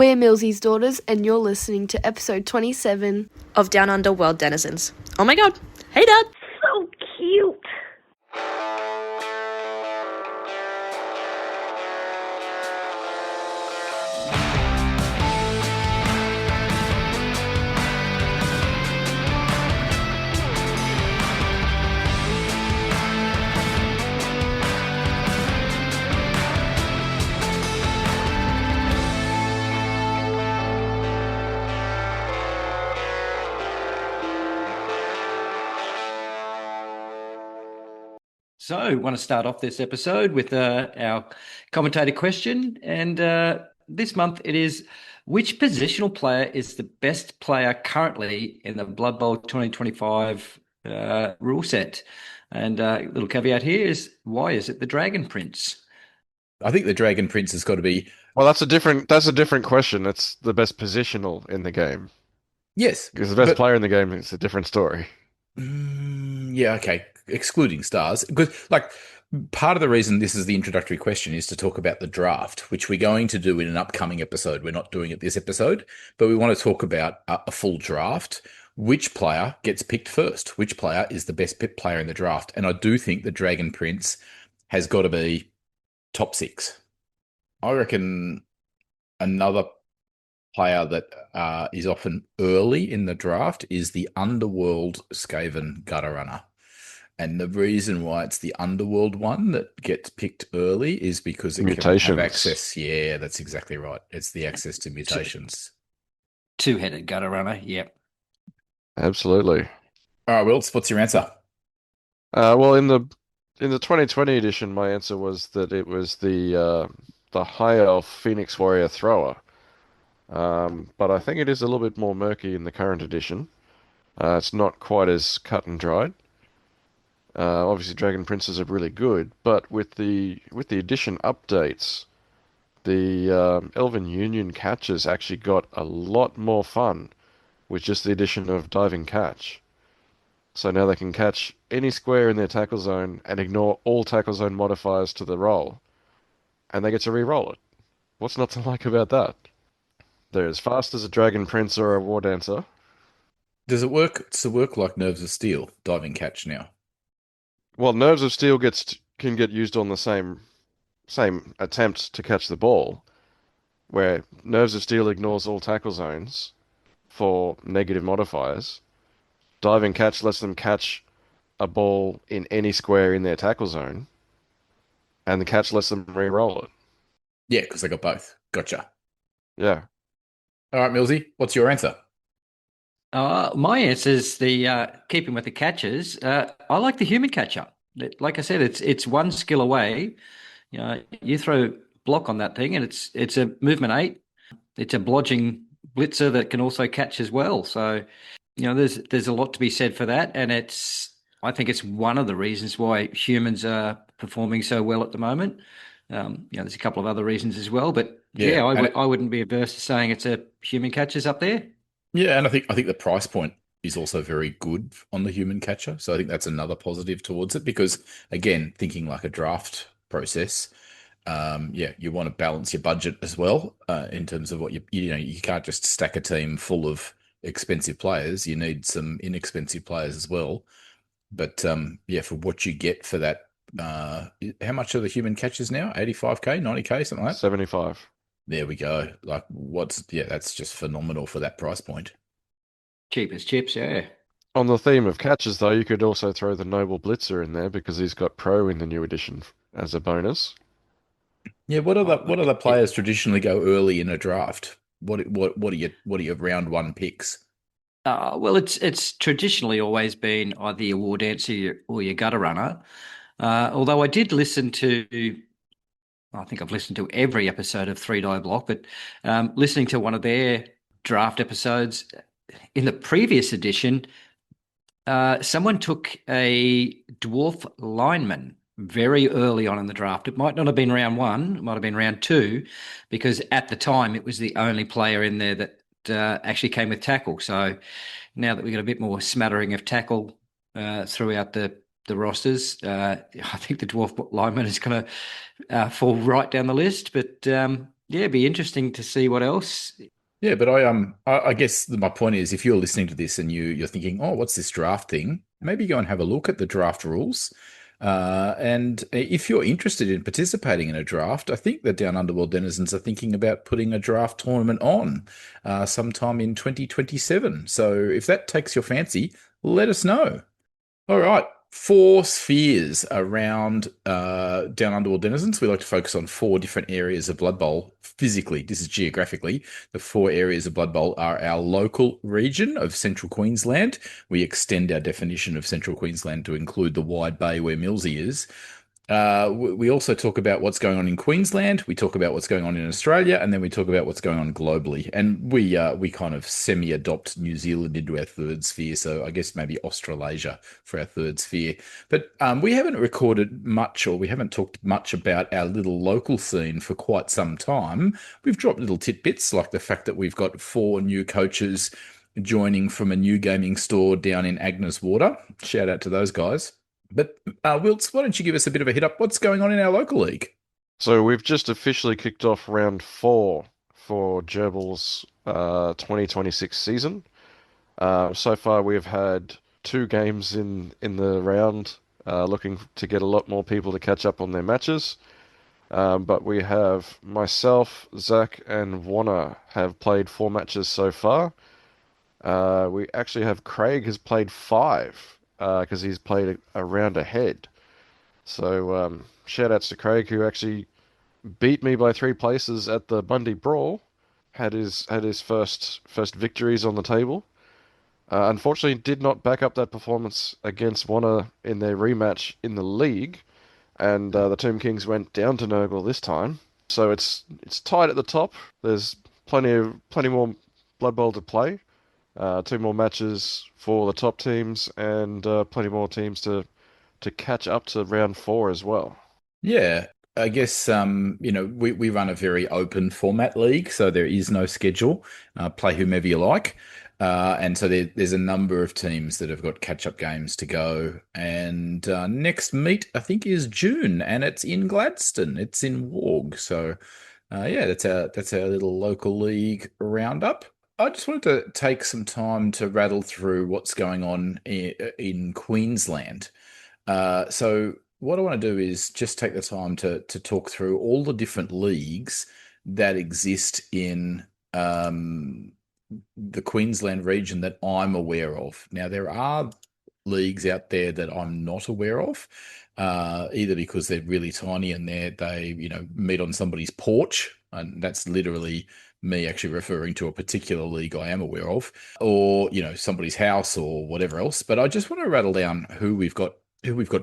We're Millsy's daughters, and you're listening to episode 27 of Down Under World Denizens. Oh my god. Hey, Dad. So cute. So, I want to start off this episode with our commentator question. And this month it is, which positional player is the best player currently in the Blood Bowl 2025 rule set? And little caveat here is, why is it the Dragon Prince? I think the Dragon Prince has got to be... Well, that's a different question. It's the best positional in the game. Yes. Because the best player in the game is a different story. Yeah, okay. Excluding stars. Because, part of the reason this is the introductory question is to talk about the draft, which we're going to do in an upcoming episode. We're not doing it this episode, but we want to talk about a full draft. Which player gets picked first? Which player is the best player in the draft? And I do think the Dragon Prince has got to be top 6. I reckon another player that is often early in the draft is the Underworld Skaven Gutter Runner. And the reason why it's the Underworld one that gets picked early is because it can have access. Yeah, that's exactly right. It's the access to mutations. Two-headed Gutter Runner, yep. Absolutely. All right, Wilts, what's your answer? Well, in the 2020 edition, my answer was that it was the High Elf Phoenix Warrior Thrower. But I think it is a little bit more murky in the current edition. It's not quite as cut and dried. Obviously, Dragon Princes are really good, but with the edition updates, the Elven Union catches actually got a lot more fun with just the addition of Diving Catch. So now they can catch any square in their tackle zone and ignore all tackle zone modifiers to the roll, and they get to re-roll it. What's not to like about that? They're as fast as a Dragon Prince or a War Dancer. Does it work? Does it work like Nerves of Steel, Diving Catch now? Well, Nerves of Steel can get used on the same attempt to catch the ball, where Nerves of Steel ignores all tackle zones for negative modifiers. Diving Catch lets them catch a ball in any square in their tackle zone, and the catch lets them re-roll it. Yeah, because they got both. Gotcha. Yeah. All right, Millsy, what's your answer? My answer is the keeping with the catches. I like the human catcher. Like I said, it's one skill away. You know, you throw block on that thing, and it's a movement 8. It's a blodging blitzer that can also catch as well. So, you know, there's a lot to be said for that, and I think it's one of the reasons why humans are performing so well at the moment. You know, there's a couple of other reasons as well, but yeah, I wouldn't be averse to saying it's a human catcher's up there. Yeah, and I think the price point is also very good on the human catcher. So I think that's another positive towards it because, again, thinking like a draft process, you want to balance your budget as well in terms of what you can't just stack a team full of expensive players. You need some inexpensive players as well. But for what you get for that, how much are the human catchers now? 85k, 90k, something like that? 75. There we go. That's just phenomenal for that price point. Cheap as chips, yeah. On the theme of catches, though, you could also throw the Noble Blitzer in there because he's got Pro in the new edition as a bonus. Yeah, what other players traditionally go early in a draft? What are your round 1 picks? Well, it's traditionally always been either your War Dancer or your Gutter Runner. Although I did listen to, I think I've listened to every episode of 3 Die Block, but listening to one of their draft episodes in the previous edition, someone took a dwarf lineman very early on in the draft. It might not have been round 1, it might have been round 2, because at the time it was the only player in there that actually came with tackle. So now that we've got a bit more smattering of tackle throughout the rosters, I think the dwarf lineman is going to fall right down the list. But Yeah, it'd be interesting to see what else. Yeah, but I guess my point is, if you're listening to this and you're thinking, oh, what's this draft thing? Maybe go and have a look at the draft rules. And if you're interested in participating in a draft, I think the Down Under World Denizens are thinking about putting a draft tournament on sometime in 2027. So if that takes your fancy, let us know. All right. 4 spheres around Down Under World Denizens. We like to focus on 4 different areas of Blood Bowl physically. This is geographically. The 4 areas of Blood Bowl are our local region of Central Queensland. We extend our definition of Central Queensland to include the wide bay where Millsy is. We also talk about what's going on in Queensland. We talk about what's going on in Australia, and then we talk about what's going on globally. And we kind of semi-adopt New Zealand into our 3rd sphere. So I guess maybe Australasia for our 3rd sphere. But we haven't recorded much, or we haven't talked much about our little local scene for quite some time. We've dropped little tidbits like the fact that we've got 4 new coaches joining from a new gaming store down in Agnes Water. Shout out to those guys. But Wilts, why don't you give us a bit of a hit up? What's going on in our local league? So we've just officially kicked off round 4 for Gerbil's 2026 season. So far, we've had 2 games in the round, looking to get a lot more people to catch up on their matches. But we have myself, Zach, and Warner have played 4 matches so far. We actually have Craig has played 5 because he's played a round ahead. So shout outs to Craig, who actually beat me by 3 places at the Bundy Brawl. Had his first victories on the table. Unfortunately, did not back up that performance against Warner in their rematch in the league, and the Tomb Kings went down to Nurgle this time. So it's tight at the top. There's plenty more Blood Bowl to play. 2 more matches for the top teams, and plenty more teams to catch up to round 4 as well. Yeah, I guess we run a very open format league, so there is no schedule. Play whomever you like. And so there's a number of teams that have got catch-up games to go. And next meet, I think, is June, and it's in Gladstone. It's in Warg. So, yeah, that's our little local league roundup. I just wanted to take some time to rattle through what's going on in Queensland. So what I want to do is just take the time to talk through all the different leagues that exist in the Queensland region that I'm aware of. Now, there are leagues out there that I'm not aware of, either because they're really tiny and they meet on somebody's porch, and that's literally me actually referring to a particular league I am aware of, or somebody's house or whatever else. But I just want to rattle down who we've got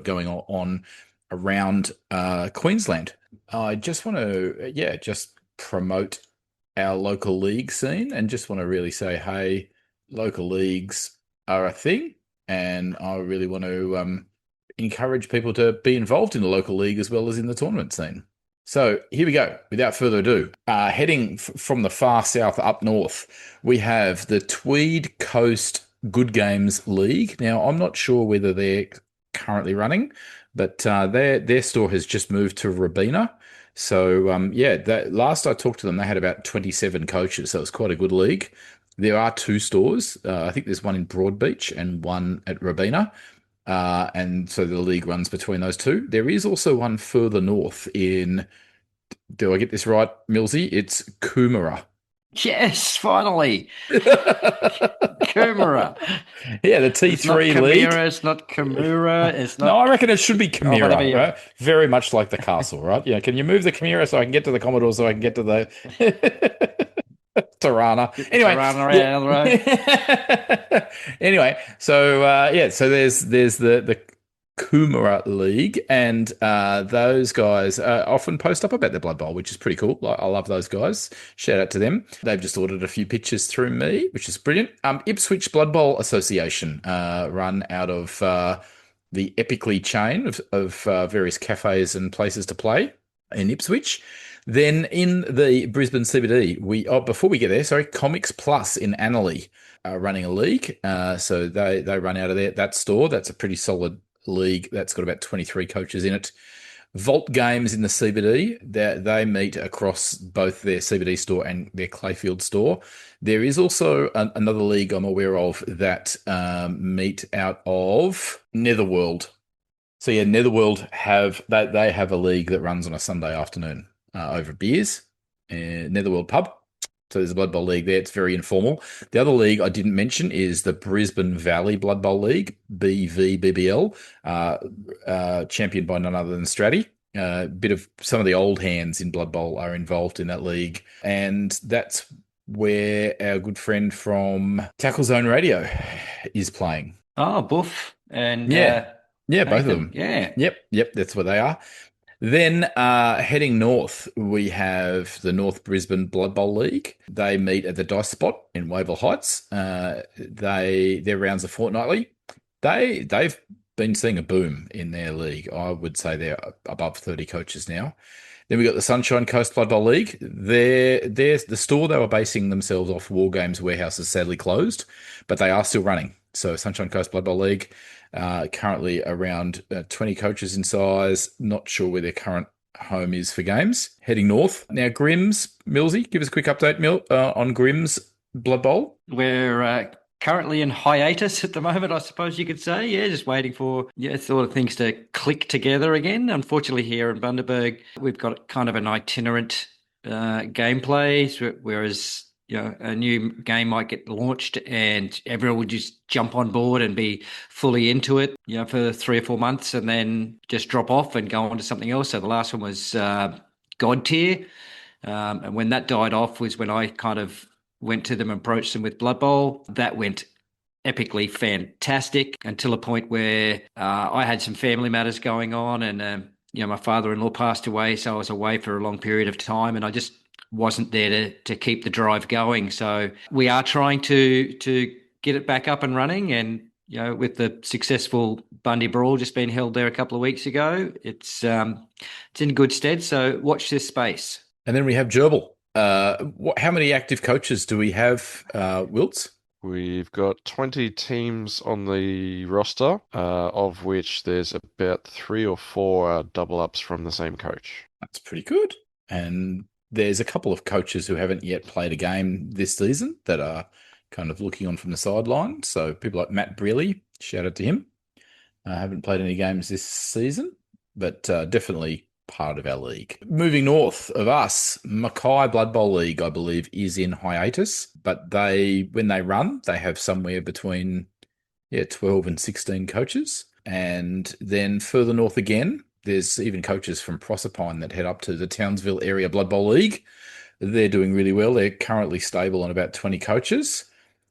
going on around Queensland. I just want to just promote our local league scene, and just want to really say, hey, local leagues are a thing, and I really want to encourage people to be involved in the local league as well as in the tournament scene. So here we go. Without further ado, heading from the far south up north, we have the Tweed Coast Good Games League. Now, I'm not sure whether they're currently running, but their store has just moved to Robina. So, that last I talked to them, they had about 27 coaches, so it's quite a good league. There are 2 stores. I think there's one in Broadbeach and one at Robina. And so the league runs between those 2. There is also one further north in, do I get this right, Millsy? It's Coomera. Yes, finally. Coomera. Yeah, the T3 it's not league. Chimera, it's not Kimura. It's not. No, I reckon it should be Chimera, whatever right? Very much like the castle, right? Yeah, can you move the Chimera so I can get to the Commodore, so I can get to the Tirana? Anyway, anyway, so so there's the Coomera League, and those guys often post up about their Blood Bowl, which is pretty cool. I love those guys. Shout out to them. They've just ordered a few pictures through me, which is brilliant. Ipswich Blood Bowl Association, run out of the Epically chain of various cafes and places to play in Ipswich. Then in the Brisbane CBD, before we get there, Comics Plus in Annerley are running a league. So they run out of that store. That's a pretty solid league that's got about 23 coaches in it. Vault Games in the CBD, they meet across both their CBD store and their Clayfield store. There is also another league I'm aware of that meet out of Netherworld. So yeah, Netherworld they have a league that runs on a Sunday afternoon over beers, Netherworld pub. So there's a Blood Bowl league there. It's very informal. The other league I didn't mention is the Brisbane Valley Blood Bowl League, BVBBL, championed by none other than Stratty. Bit of some of the old hands in Blood Bowl are involved in that league, and that's where our good friend from Tackle Zone Radio is playing. Oh, Boof and Yeah, both of Nathan. them. Yeah. Yep, that's where they are. Then heading north, we have the North Brisbane Blood Bowl League. They meet at the Dice Spot in Wavell Heights. Their rounds are fortnightly. They've been seeing a boom in their league. I would say they're above 30 coaches now. Then we got the Sunshine Coast Blood Bowl League. The store they were basing themselves off War Games Warehouse is sadly closed, but they are still running. So Sunshine Coast Blood Bowl League. Currently around 20 coaches in size. Not sure where their current home is for games. Heading north. Now, Grimm's, Millsy, give us a quick update, on Grimm's Blood Bowl. We're currently in hiatus at the moment, I suppose you could say. Yeah, just waiting for sort of things to click together again. Unfortunately, here in Bundaberg, we've got kind of an itinerant gameplay, whereas a new game might get launched and everyone would just jump on board and be fully into it, for 3 or 4 months and then just drop off and go on to something else. So the last one was God Tier. And when that died off was when I kind of went to them and approached them with Blood Bowl. That went epically fantastic until a point where I had some family matters going on and, my father-in-law passed away. So I was away for a long period of time and I just wasn't there to keep the drive going. So we are trying to get it back up and running. And, with the successful Bundy Brawl just being held there a couple of weeks ago, it's in good stead. So watch this space. And then we have Gerbil. How many active coaches do we have, Wilts? We've got 20 teams on the roster, of which there's about 3 or 4 double ups from the same coach. That's pretty good. And there's a couple of coaches who haven't yet played a game this season that are kind of looking on from the sideline. So people like Matt Brearley, shout out to him. Haven't played any games this season, but definitely part of our league. Moving north of us, Mackay Blood Bowl League, I believe, is in hiatus, but when they run, they have somewhere between 12 and 16 coaches. And then further north again, there's even coaches from Proserpine that head up to the Townsville Area Blood Bowl League. They're doing really well. They're currently stable on about 20 coaches.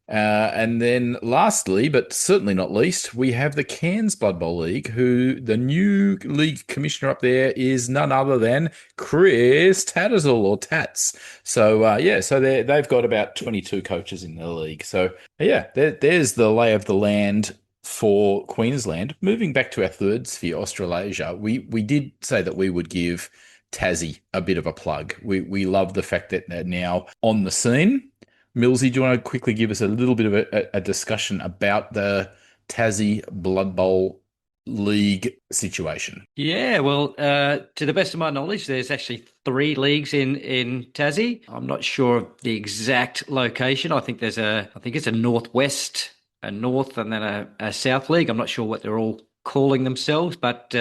And then lastly, but certainly not least, we have the Cairns Blood Bowl League, who the new league commissioner up there is none other than Chris Tattersall or Tats. So, so they've got about 22 coaches in the league. So, there's the lay of the land for Queensland. Moving back to our third sphere, Australasia, we did say that we would give Tassie a bit of a plug. We love the fact that they're now on the scene. Millsy, do you want to quickly give us a little bit of a discussion about the Tassie Blood Bowl League situation? Yeah, well, to the best of my knowledge, there's actually 3 leagues in Tassie. I'm not sure of the exact location. I think it's a northwest, a north, and then a south league. I'm not sure what they're all calling themselves, but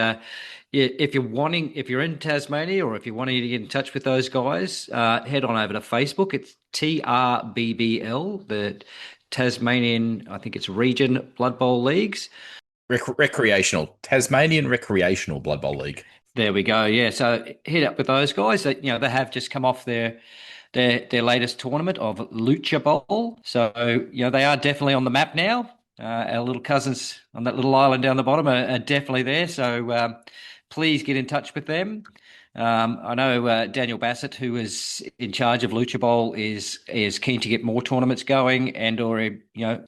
if you're in Tasmania or if you're wanting to get in touch with those guys, head on over to Facebook. It's TRBBL, the Tasmanian, I think it's Region Blood Bowl Leagues. Recreational, Tasmanian Recreational Blood Bowl League. There we go. Yeah, so hit up with those guys. They have just come off their latest tournament of Lucha Bowl. So, they are definitely on the map now. Our little cousins on that little island down the bottom are definitely there. So please get in touch with them. I know Daniel Bassett, who is in charge of Lucha Bowl, is keen to get more tournaments going and or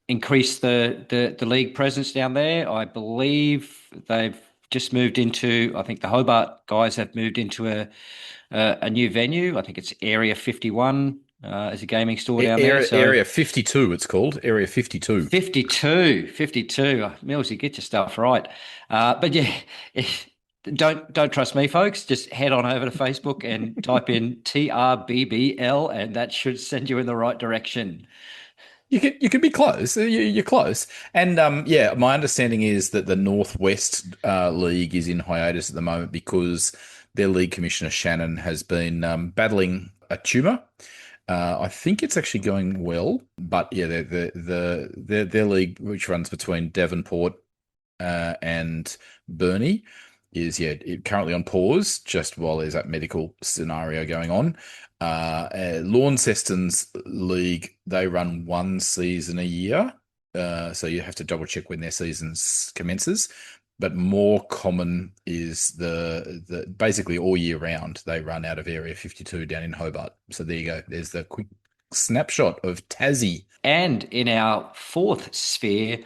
increase the league presence down there. I believe they've just moved into. I think the Hobart guys have moved into a new venue. I think it's Area 51. As a gaming store down there. So, Area 52, it's called. Area 52. 52. Millsy, get your stuff right. But yeah, don't trust me, folks. Just head on over to Facebook and type in TRBBL, and that should send you in the right direction. You could be close. You're close. And yeah, my understanding is that the Northwest League is in hiatus at the moment because their league commissioner Shannon has been battling a tumor. I think it's actually going well, but yeah, their league, which runs between Devonport and Burnie, is currently on pause just while there's that medical scenario going on. Launceston's league, they run one season a year, so you have to double check when their season commences. But more common is the basically all year round they run out of Area 52 down in Hobart. So there you go. There's the quick snapshot of Tassie. And in our fourth sphere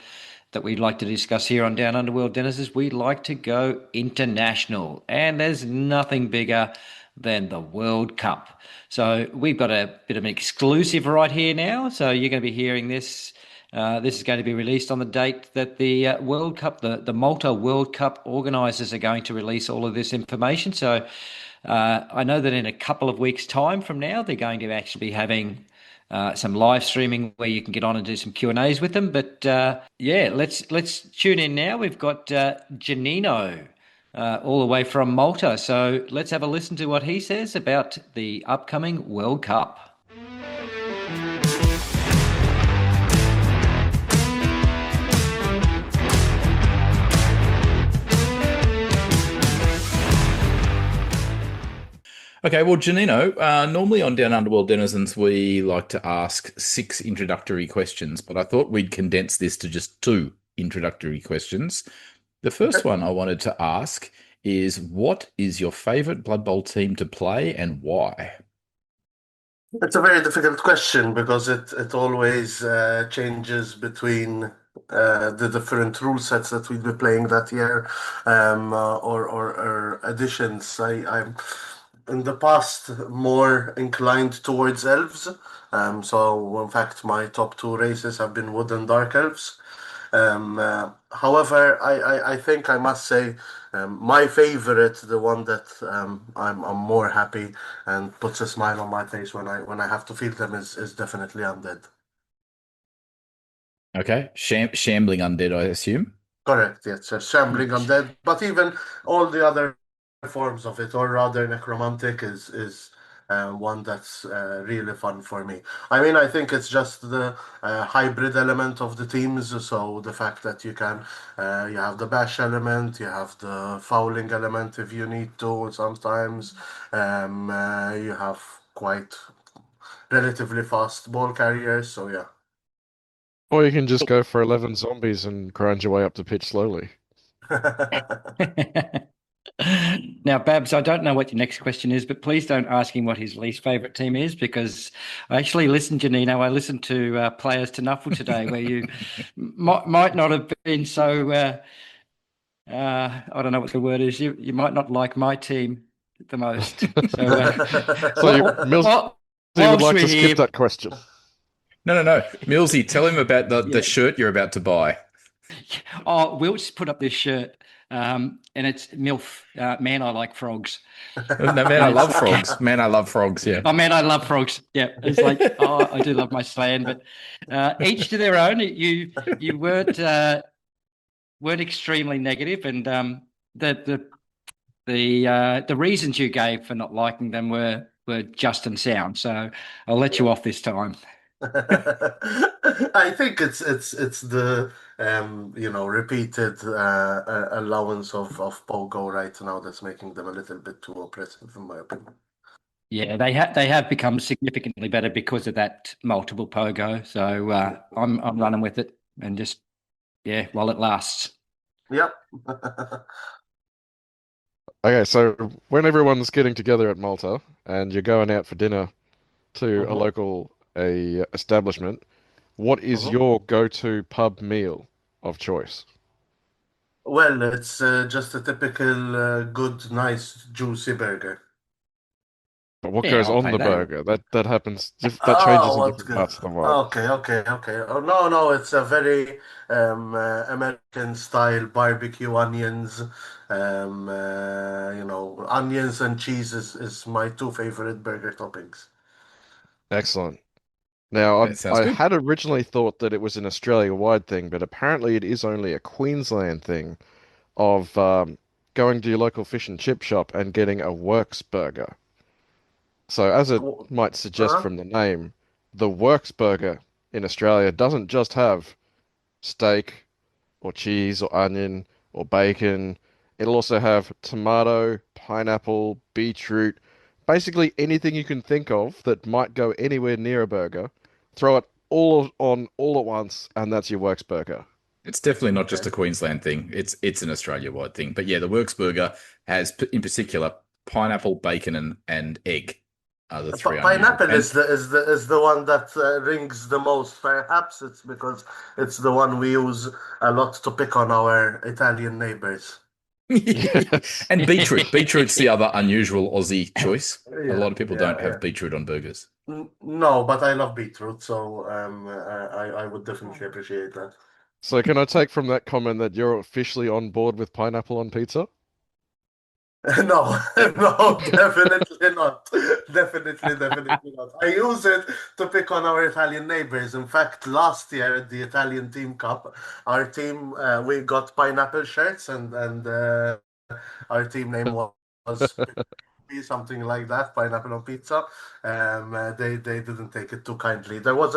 that we'd like to discuss here on Down Under World Denizens, we'd like to go international. And there's nothing bigger than the World Cup. So we've got a bit of an exclusive right here now. So you're going to be hearing this. This is going to be released on the date that the World Cup, the Malta World Cup organisers are going to release all of this information. So I know that in a couple of weeks' time from now, they're going to actually be having some live streaming where you can get on and do some Q&As with them. But yeah, let's tune in now. We've got Janninu all the way from Malta. So let's have a listen to what he says about the upcoming World Cup. Okay, well, Janninu, normally on Down Under World Denizens, we like to ask 6 introductory questions, but I thought we'd condense this to just 2 introductory questions. The first one I wanted to ask is, what is your favourite Blood Bowl team to play and why? It's a very difficult question because it always changes between the different rule sets that we'll be playing that year, or additions. I'm in the past more inclined towards elves. So in fact, my top 2 races have been wood and dark elves. However, I think I must say my favorite, the one that I'm more happy and puts a smile on my face when I have to field them is definitely undead. Okay, shambling undead, I assume. Correct, yes, shambling undead, but even all the other forms of it, or rather necromantic, is one that's really fun for me. I mean, I think it's just the hybrid element of the teams. So the fact that you have the bash element, you have the fouling element if you need to sometimes. You have quite relatively fast ball carriers. So yeah. Or you can just go for 11 zombies and grind your way up to pitch slowly. Now, Babs, I don't know what your next question is, but please don't ask him what his least favourite team is, because I actually listened, Janninu, I listened to Players to Nuffle today where you might not have been so, I don't know what the word is, you might not like my team the most. So, Mills, you would like to skip that question. No. Millsy, tell him about the shirt you're about to buy. Oh, Wilt's put up this shirt, and it's MILF, Man, I Like Frogs. No, man, I love frogs. Man, I love frogs, yeah. Oh, man, I love frogs. Yeah, it's like, I do love my slan, but each to their own. You weren't extremely negative, and the reasons you gave for not liking them were just and sound. So I'll let you off this time. I think it's the repeated allowance of Pogo right now that's making them a little bit too oppressive, in my opinion. Yeah, they have become significantly better because of that multiple Pogo. So I'm running with it and just while it lasts. Yep. Okay, so when everyone's getting together at Malta and you're going out for dinner to a local establishment, what is your go-to pub meal of choice? Well, it's just a typical good, nice, juicy burger. But what Yeah, goes I'll on pay the that. burger, that happens, that changes Oh, in what different good. parts of the world. Okay. Oh, no, it's a very American style barbecue onions. Onions and cheese is my two favorite burger toppings. Excellent. Now, That sounds I good. had originally thought that it was an Australia-wide thing, but apparently it is only a Queensland thing of going to your local fish and chip shop and getting a Works burger. So, as it might suggest Uh-huh. from the name, the Works burger in Australia doesn't just have steak or cheese or onion or bacon. It'll also have tomato, pineapple, beetroot, basically anything you can think of that might go anywhere near a burger. Throw it on all at once, and that's your Works burger. It's definitely not just Okay. a Queensland thing. It's an Australia-wide thing. But yeah, the Works burger has, in particular, pineapple, bacon, and egg are the three unusual. Pineapple And is the one that rings the most. Perhaps it's because it's the one we use a lot to pick on our Italian neighbors. Yes. and beetroot. Beetroot's the other unusual Aussie choice. A Yeah, lot of people don't yeah, have yeah. beetroot on burgers. No, but I love beetroot, so I would definitely appreciate that. So can I take from that comment that you're officially on board with pineapple on pizza? No, no, definitely not. Definitely not. I use it to pick on our Italian neighbors. In fact, last year at the Italian Team Cup, our team we got pineapple shirts, and our team name was something like that, pineapple on pizza. They didn't take it too kindly. There was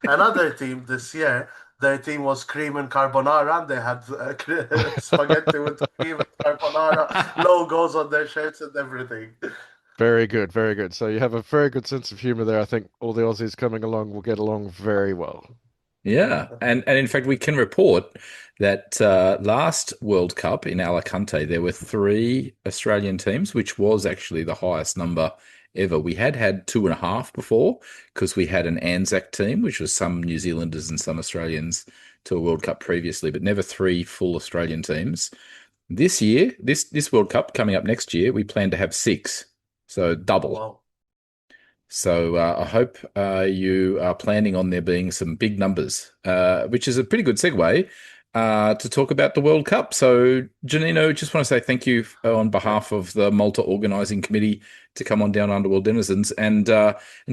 another team this year. Their team was cream and carbonara, and they had spaghetti with cream and carbonara logos on their shirts and everything. Very good, very good. So you have a very good sense of humor there. I think all the Aussies coming along will get along very well. Yeah, and in fact, we can report that last World Cup in Alicante, there were three Australian teams, which was actually the highest number ever. We had two and a half before because we had an Anzac team, which was some New Zealanders and some Australians to a World Cup previously, but never three full Australian teams. This year, this World Cup coming up next year, we plan to have six, so double. Wow. So I hope you are planning on there being some big numbers, which is a pretty good segue to talk about the World Cup. So, Janninu, just want to say thank you on behalf of the Malta Organising Committee to come on Down Under World Denizens and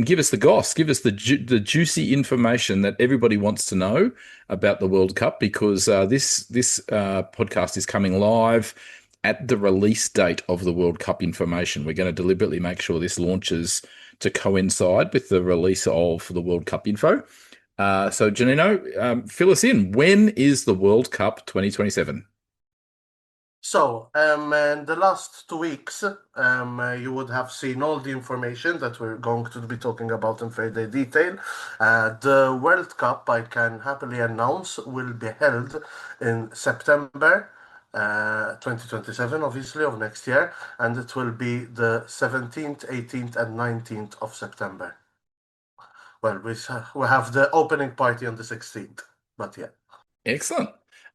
give us the goss, give us the juicy information that everybody wants to know about the World Cup, because this podcast is coming live at the release date of the World Cup information. We're going to deliberately make sure this launches to coincide with the release of the World Cup info. So, Janninu, fill us in. When is the World Cup 2027? So, in the last 2 weeks, you would have seen all the information that we're going to be talking about in further detail. The World Cup, I can happily announce, will be held in September 2027, obviously, of next year, and it will be the 17th, 18th, and 19th of September. Well, we have the opening party on the 16th, but yeah. Excellent.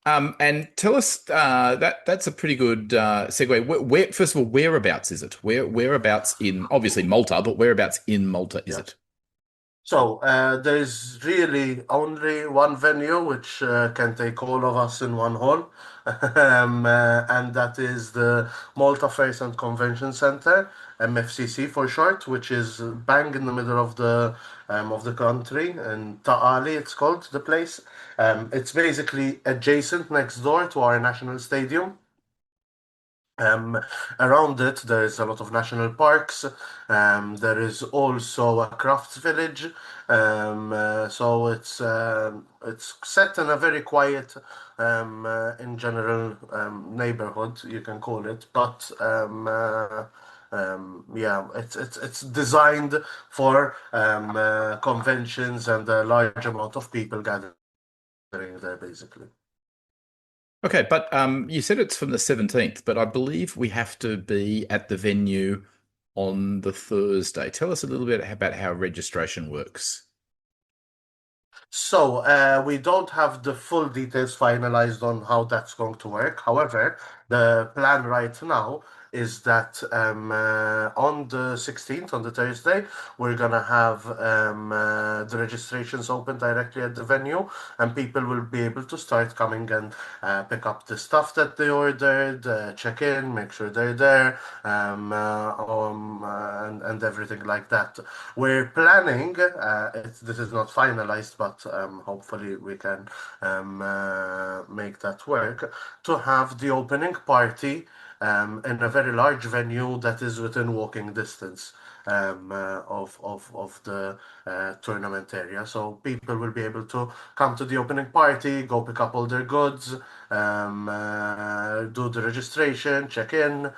And tell us that's a pretty good segue. Where, first of all, whereabouts is it? Whereabouts in obviously Malta, but whereabouts in Malta is it? So there's really only one venue which can take all of us in one hall, and that is the Malta Fairs and Convention Center, MFCC for short, which is bang in the middle of the country, in Ta'ali, it's called the place. It's basically adjacent next door to our national stadium. Around it, there is a lot of national parks. There is also a crafts village. So it's set in a very quiet, in general, neighborhood, you can call it. But yeah, it's designed for conventions and a large amount of people gathering there, basically. Okay, but you said it's from the 17th, but I believe we have to be at the venue on the Thursday. Tell us a little bit about how registration works. So we don't have the full details finalized on how that's going to work. However, the plan right now is that on the 16th, on the Thursday, we're gonna have the registrations open directly at the venue, and people will be able to start coming and pick up the stuff that they ordered, check in, make sure they're there, and everything like that. We're planning, this is not finalized, but hopefully we can make that work, to have the opening party in a very large venue that is within walking distance of the tournament area. So people will be able to come to the opening party, go pick up all their goods, do the registration, check in,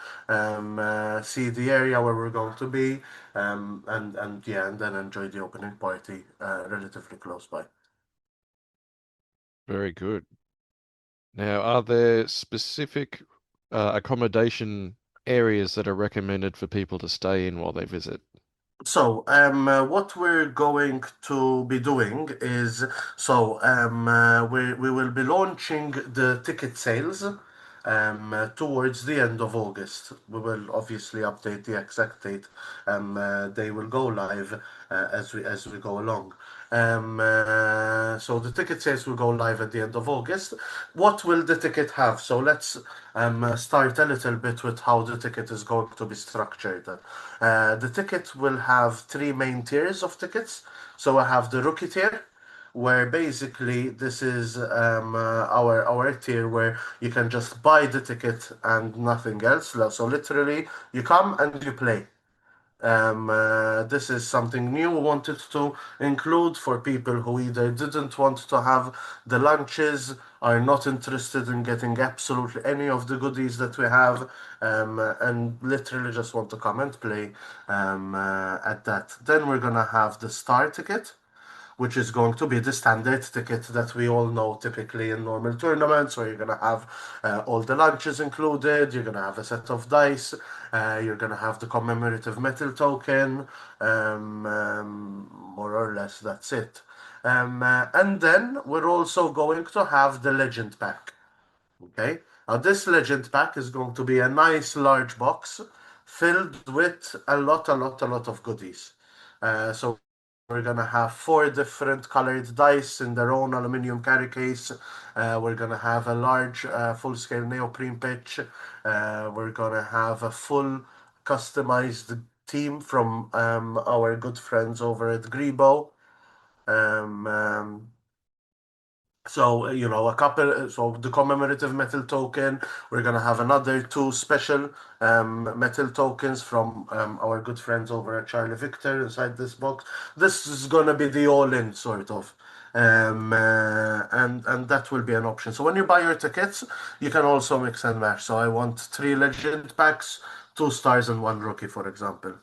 see the area where we're going to be, and yeah, and then enjoy the opening party relatively close by. Very good. Now, are there specific accommodation areas that are recommended for people to stay in while they visit? So, what we're going to be doing is, we will be launching the ticket sales towards the end of August. We will obviously update the exact date. They will go live as we go along. So the ticket sales will go live at the end of August. What will the ticket have? So let's start a little bit with how the ticket is going to be structured. The ticket will have three main tiers of tickets. So I have the rookie tier, where basically this is our tier where you can just buy the ticket and nothing else. So literally, you come and you play. This is something new we wanted to include for people who either didn't want to have the lunches, are not interested in getting absolutely any of the goodies that we have, and literally just want to come and play at that. Then we're gonna have the star ticket, which is going to be the standard ticket that we all know typically in normal tournaments, where you're going to have all the lunches included, you're going to have a set of dice, you're going to have the commemorative metal token, more or less that's it. And then we're also going to have the legend pack. Okay, now this legend pack is going to be a nice large box filled with a lot of goodies. So we're gonna have four different colored dice in their own aluminium carry case. We're gonna have a large full-scale neoprene pitch. We're gonna have a full customized team from our good friends over at Grebo. So, a couple, so the commemorative metal token, we're going to have another two special metal tokens from our good friends over at Charlie Victor inside this box. This is going to be the all-in sort of. And that will be an option. So when you buy your tickets, you can also mix and match. So I want 3 legend packs, 2 stars and 1 rookie, for example.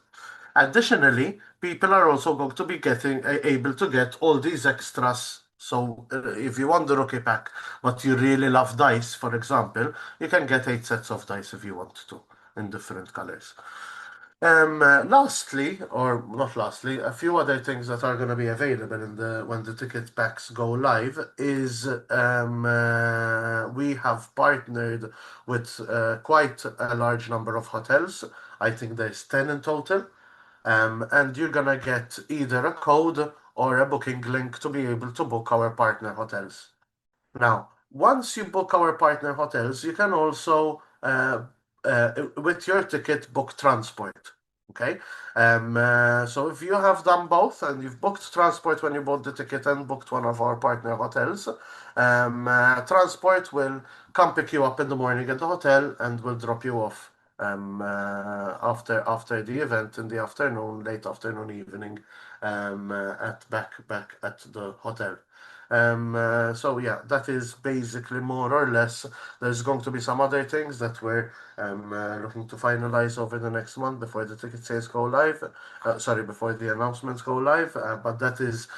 Additionally, people are also going to be able to get all these extras. So if you want the rookie pack, but you really love dice, for example, you can get 8 sets of dice if you want to in different colors. Lastly, or not lastly, a few other things that are going to be available when the ticket packs go live is we have partnered with quite a large number of hotels. I think there's 10 in total. And you're gonna get either a code or a booking link to be able to book our partner hotels. Now, once you book our partner hotels, you can also, with your ticket, book transport. Okay, so if you have done both and you've booked transport when you bought the ticket and booked one of our partner hotels, transport will come pick you up in the morning at the hotel and will drop you off after the event in the afternoon, late afternoon, evening, back at the hotel. So yeah, that is basically more or less. There's going to be some other things that we're looking to finalize over the next month before the ticket sales go live. Before the announcements go live. But that is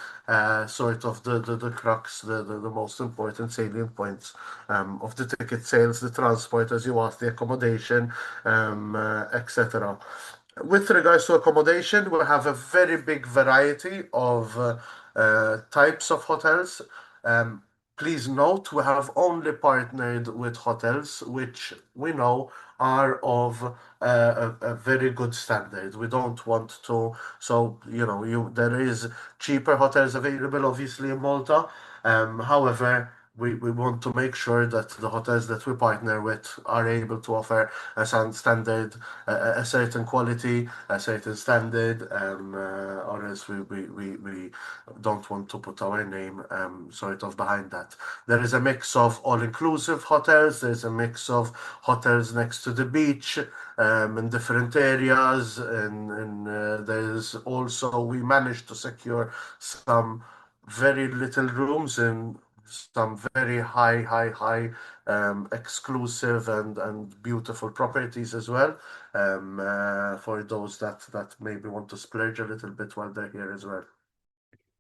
sort of the crux, the most important salient points of the ticket sales, the transport, as you asked, the accommodation, etc. With regards to accommodation, we have a very big variety of types of hotels. please note we have only partnered with hotels which we know are of a very good standard. We don't want to, so there is cheaper hotels available, obviously in Malta. However, we want to make sure that the hotels that we partner with are able to offer a standard, a certain quality, a certain standard, or else we don't want to put our name sort of behind that. There is a mix of all-inclusive hotels. There's a mix of hotels next to the beach in different areas, and there's also we managed to secure some very little rooms in some very high exclusive and beautiful properties as well, for those that maybe want to splurge a little bit while they're here as well.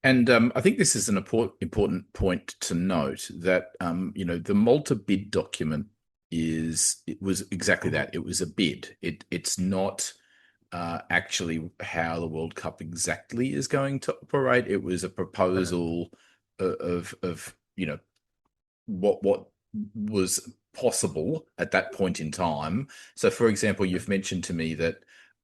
And I think this is an important point to note that the Malta bid document it was exactly that. It was a bid. It's not actually how the World Cup exactly is going to operate. It was a proposal of what was possible at that point in time. So, for example, you've mentioned to me that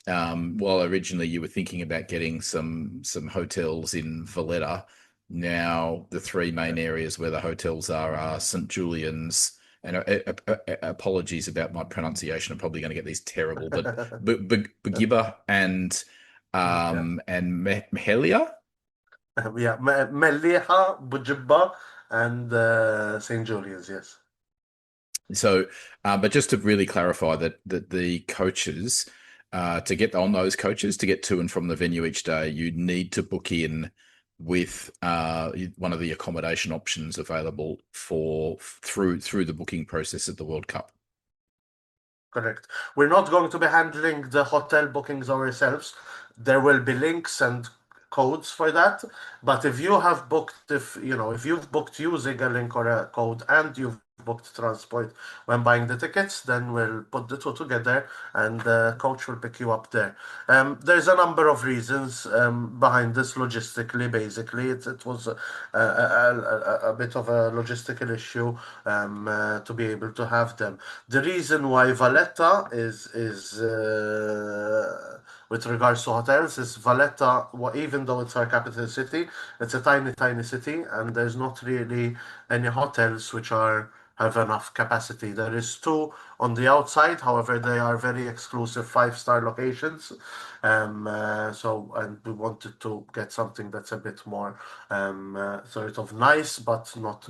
while originally you were thinking about getting some hotels in Valletta, now the three main areas where the hotels are St. Julian's, and apologies about my pronunciation. I'm probably going to get these terrible, but Bagiba and Mehelia. Yeah, Melliha, Bujibba, and St. Julian's, yes. So, but just to really clarify that the coaches, to get on those coaches to get to and from the venue each day, you need to book in with one of the accommodation options available through the booking process at the World Cup. Correct. We're not going to be handling the hotel bookings ourselves. There will be links and codes for that. But if you've booked using a link or a code and you've booked transport when buying the tickets, then we'll put the two together and the coach will pick you up there. There's a number of reasons behind this logistically. Basically, it was a bit of a logistical issue to be able to have them. The reason why Valletta is with regards to hotels is Valletta, even though it's our capital city, it's a tiny city, and there's not really any hotels which have enough capacity. There is two on the outside, however, they are very exclusive 5-star locations. And we wanted to get something that's a bit more sort of nice, but not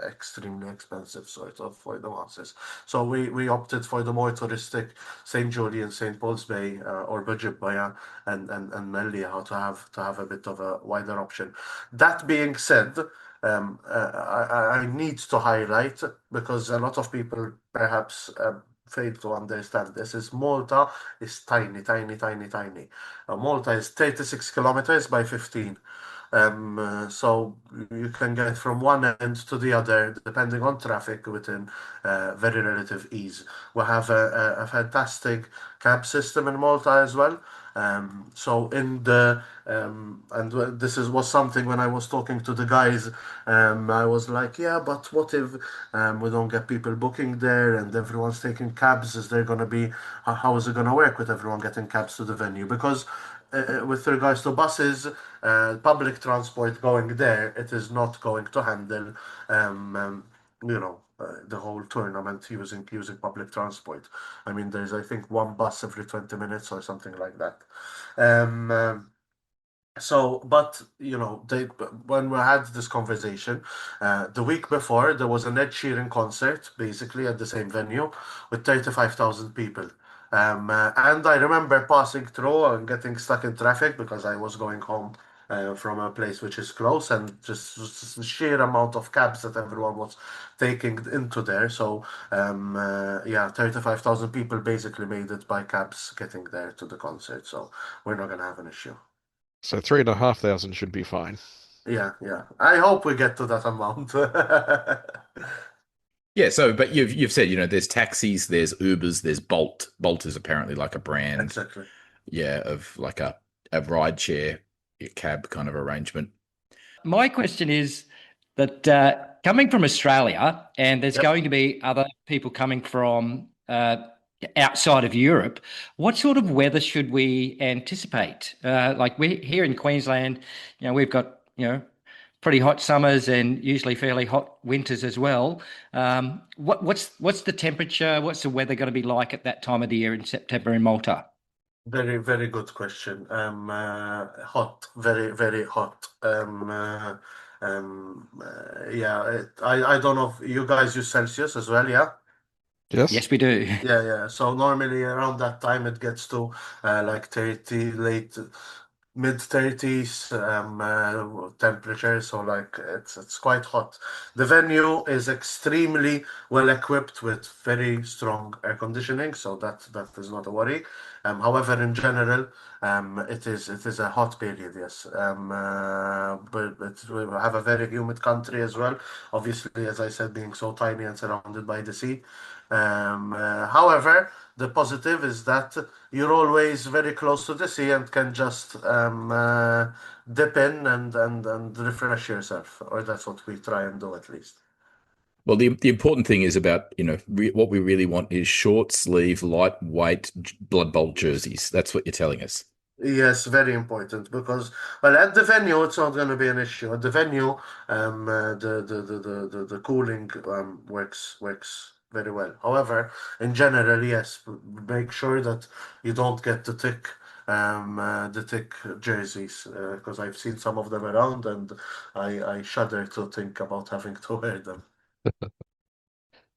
extremely expensive, sort of for the masses. So we opted for the more touristic St. Julian, St. Paul's Bay, or Bujibaya and Melia to have a bit of a wider option. That being said, I need to highlight, because a lot of people perhaps fail to understand this, is Malta is tiny. Malta is 36 kilometers by 15. So you can get from one end to the other, depending on traffic, within very relative ease. We have a fantastic cab system in Malta as well. So in the and this was something when I was talking to the guys. I was like, yeah, but what if we don't get people booking there and everyone's taking cabs? Is there gonna be how is it gonna work with everyone getting cabs to the venue? Because with regards to buses, public transport going there, it is not going to handle, the whole tournament using public transport. I mean, there's I think one bus every 20 minutes or something like that. But when we had this conversation, the week before there was an Ed Sheeran concert, basically at the same venue, with 35,000 people. And I remember passing through and getting stuck in traffic because I was going home from a place which is close, and just the sheer amount of cabs that everyone was taking into there. So, 35,000 people basically made it by cabs getting there to the concert. So we're not going to have an issue. So 3,500 should be fine. Yeah. I hope we get to that amount. Yeah, so but you've said, there's taxis, there's Ubers, there's Bolt. Bolt is apparently like a brand, Exactly. yeah, of like a ride share cab kind of arrangement. My question is, that coming from Australia, and there's Yep. going to be other people coming from outside of Europe, what sort of weather should we anticipate? Like we here in Queensland, we've got, pretty hot summers and usually fairly hot winters as well. What's the temperature? What's the weather going to be like at that time of the year in September in Malta? Very, very good question. Hot, very, very hot. Yeah, I don't know if you guys use Celsius as well, yeah? Yes. Yes, we do. Yeah. So normally around that time it gets to like 30, late mid 30s temperature. So like it's quite hot. The venue is extremely well equipped with very strong air conditioning, so that is not a worry. However, in general, it is a hot period, yes. But we have a very humid country as well. Obviously, as I said, being so tiny and surrounded by the sea. However, the positive is that you're always very close to the sea and can just dip in and refresh yourself, or that's what we try and do at least. Well, the important thing is about, what we really want is short sleeve, lightweight Blood Bowl jerseys. That's what you're telling us. Yes, very important because, well, at the venue it's not going to be an issue. At the venue, the cooling works very well. However, in general, yes, make sure that you don't get the thick jerseys because I've seen some of them around and I shudder to think about having to wear them.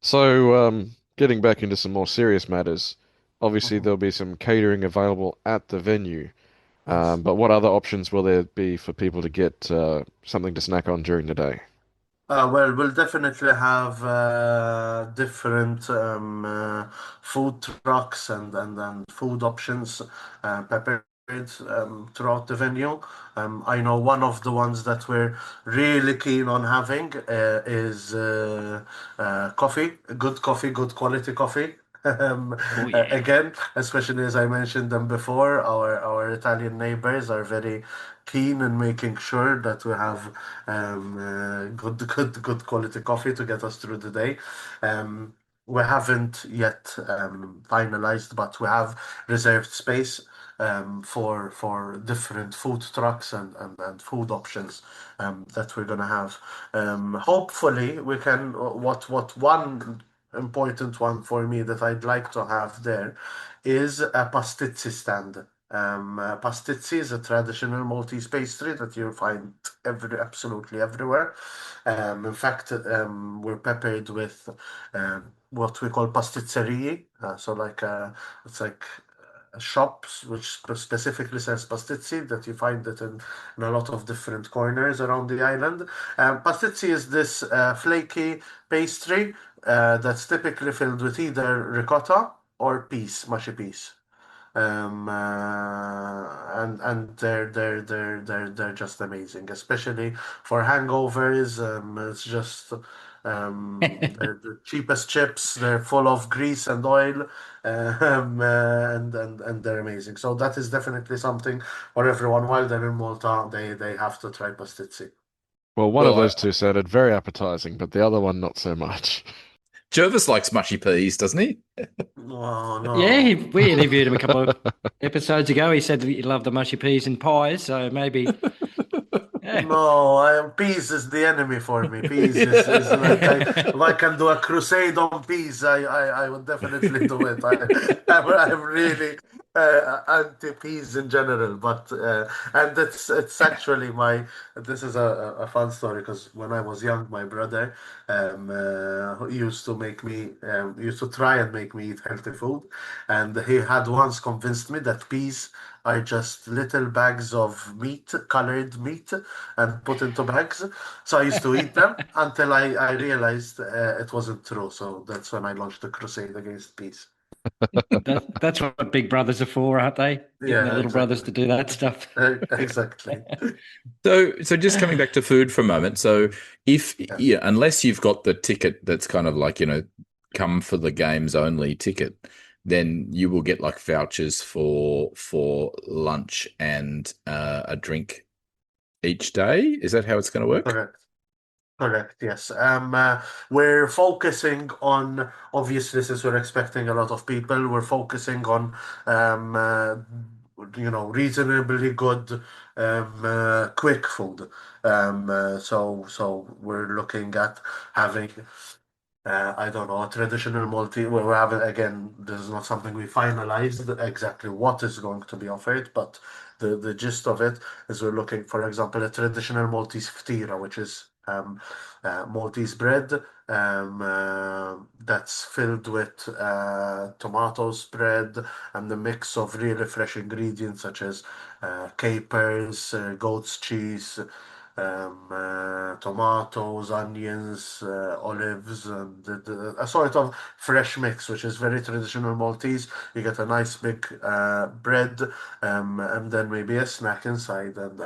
So, getting back into some more serious matters, obviously there'll be some catering available at the venue. Yes. But what other options will there be for people to get something to snack on during the day? Well, we'll definitely have different food trucks and food options prepared throughout the venue. I know one of the ones that we're really keen on having is coffee, good coffee, good quality coffee. Oh, yeah. Again, especially as I mentioned them before, our Italian neighbors are very keen in making sure that we have good quality coffee to get us through the day. We haven't yet finalized, but we have reserved space for different food trucks and food options that we're gonna have. Hopefully, we can. What one important one for me that I'd like to have there is a pastizzi stand. Pastizzi is a traditional Maltese pastry that you find absolutely everywhere. In fact, we're peppered with what we call pasticcerie. So like it's like shops which specifically says pastizzi that you find it in a lot of different corners around the island. Pastizzi is this flaky pastry that's typically filled with either ricotta or peas, mushy peas. And they're just amazing, especially for hangovers. It's just they're the cheapest chips. They're full of grease and oil, and they're amazing. So that is definitely something for everyone. While they're in Malta, they have to try pastizzi. Well, one of Well, those two sounded very appetizing, but the other one not so much. Jervis likes mushy peas, doesn't he? Oh no. Yeah, we interviewed him a couple of episodes ago. He said that he loved the mushy peas and pies, so maybe. Yeah. No, peas is the enemy for me. Peas is like if I can do a crusade on peas, I would definitely do it. I'm really anti peas in general, but and it's actually this is a fun story because when I was young, my brother who used to try and make me eat healthy food, and he had once convinced me that peas are just little bags of meat, colored meat, and put into bags. So I used to eat them until I realized it wasn't true. So that's when I launched the crusade against peas. That's what big brothers are for, aren't they? Getting the Yeah, little brothers to exactly. do that stuff. Exactly. So just coming back to food for a moment. So Yeah. unless you've got the ticket that's kind of like, come for the games only ticket, then you will get like vouchers for lunch and a drink each day. Is that how it's going to work? Correct. Correct, yes. We're focusing on, obviously, since we're expecting a lot of people, we're focusing on, um, uh, reasonably good, quick food. So we're looking at having I don't know, a traditional multi. We haven't, again, this is not something we finalized exactly what is going to be offered, but the gist of it is we're looking, for example, a traditional Maltese ftira, which is Maltese bread that's filled with tomato spread and the mix of really fresh ingredients such as capers, goat's cheese, tomatoes, onions, olives, and a sort of fresh mix, which is very traditional Maltese. You get a nice big bread, and then maybe a snack inside, and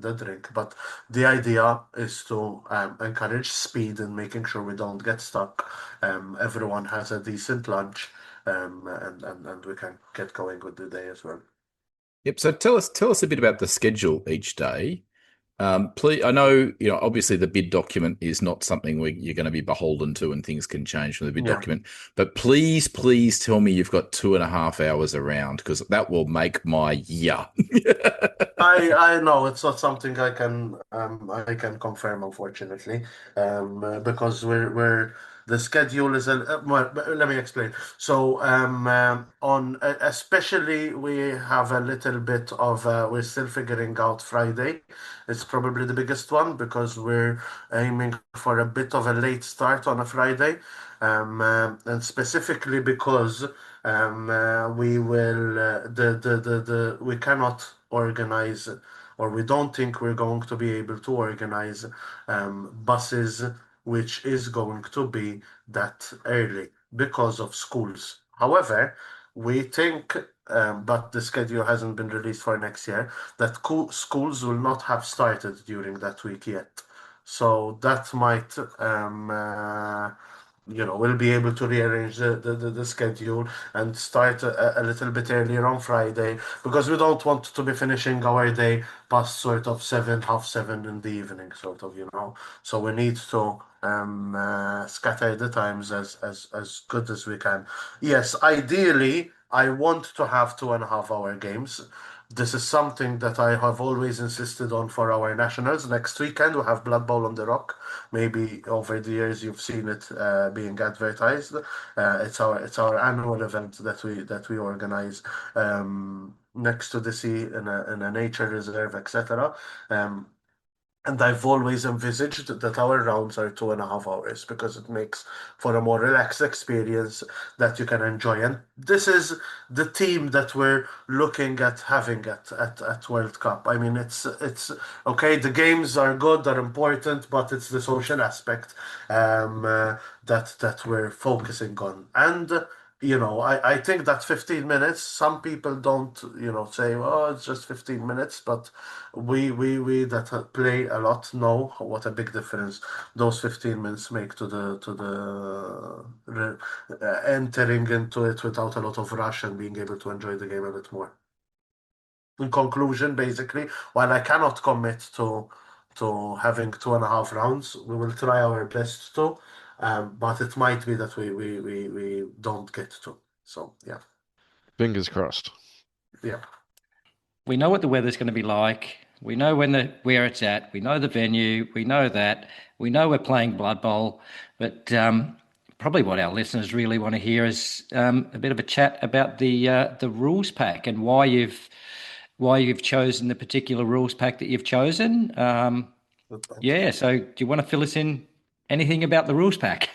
the drink. But the idea is to encourage speed and making sure we don't get stuck. Everyone has a decent lunch, and we can get going with the day as well. Yep. So tell us a bit about the schedule each day. Please, I know, obviously the bid document is not something you're going to be beholden to, and things can change from the bid Yeah. document. But please tell me you've got 2.5 hours around, because that will make my year. I know it's not something I can confirm, unfortunately, because we're the schedule is well, let me explain. So on especially we have a little bit of we're still figuring out Friday. It's probably the biggest one because we're aiming for a bit of a late start on a Friday, and specifically because we will we cannot organize, or we don't think we're going to be able to organize buses which is going to be that early because of schools. However, we think, but the schedule hasn't been released for next year, that schools will not have started during that week yet. So that might we'll be able to rearrange the schedule and start a little bit earlier on Friday because we don't want to be finishing our day past sort of 7, half 7 in the evening, sort of. So we need to scatter the times as good as we can. Yes, ideally, I want to have 2.5 hour games. This is something that I have always insisted on for our nationals. Next weekend we have Blood Bowl on the Rock. Maybe over the years you've seen it being advertised. It's our annual event that we organize next to the sea in a nature reserve, etc. Um, and I've always envisaged that our rounds are 2.5 hours because it makes for a more relaxed experience that you can enjoy. And this is the team that we're looking at having at World Cup. I mean, it's okay. The games are good, they're important, but it's the social aspect that we're focusing on. And I think that 15 minutes, some people don't, say, oh, it's just 15 minutes, but we that play a lot know what a big difference those 15 minutes make to the entering into it without a lot of rush and being able to enjoy the game a bit more. In conclusion, basically, while I cannot commit to having 2.5 rounds, we will try our best to, but it might be that we don't get to. So yeah, Fingers crossed. yeah. We know what the weather's going to be like. We know where it's at. We know the venue. We know that. We know we're playing Blood Bowl. But probably what our listeners really want to hear is a bit of a chat about the rules pack and why you've chosen the particular rules pack that you've chosen. Yeah. So do you want to fill us in anything about the rules pack?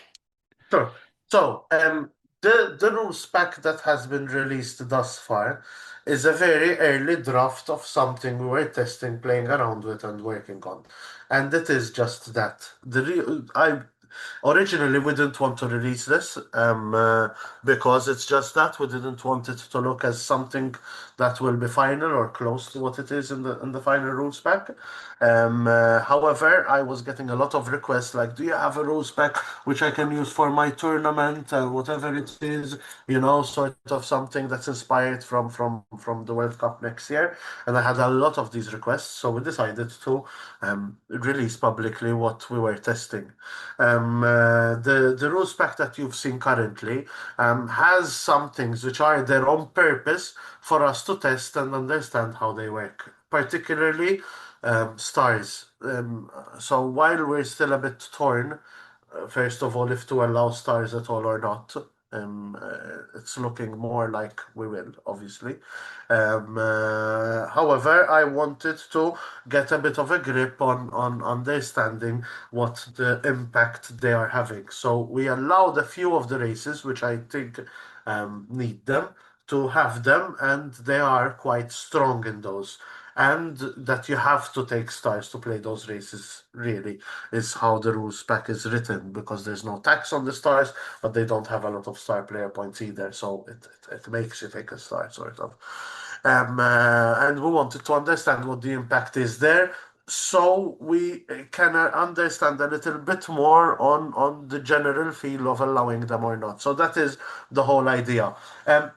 Sure. So, the rules pack that has been released thus far is a very early draft of something we were testing, playing around with, and working on, and it is just that Originally, we didn't want to release this because it's just that we didn't want it to look as something that will be final or close to what it is in the final rules spec. However, I was getting a lot of requests like, "Do you have a rules spec which I can use for my tournament, whatever it is?" Sort of something that's inspired from the World Cup next year. And I had a lot of these requests, so we decided to release publicly what we were testing. The rules pack that you've seen currently has some things which are there on purpose for us to test and understand how they work, particularly stars. So while we're still a bit torn, first of all, if to allow stars at all or not. It's looking more like we will, obviously. However, I wanted to get a bit of a grip on understanding what the impact they are having. So we allowed a few of the races, which I think need them, to have them, and they are quite strong in those. And that you have to take stars to play those races, really, is how the rules pack is written, because there's no tax on the stars, but they don't have a lot of star player points either, so it makes you take a star, sort of. And we wanted to understand what the impact is there, so we can understand a little bit more on the general feel of allowing them or not. So that is the whole idea.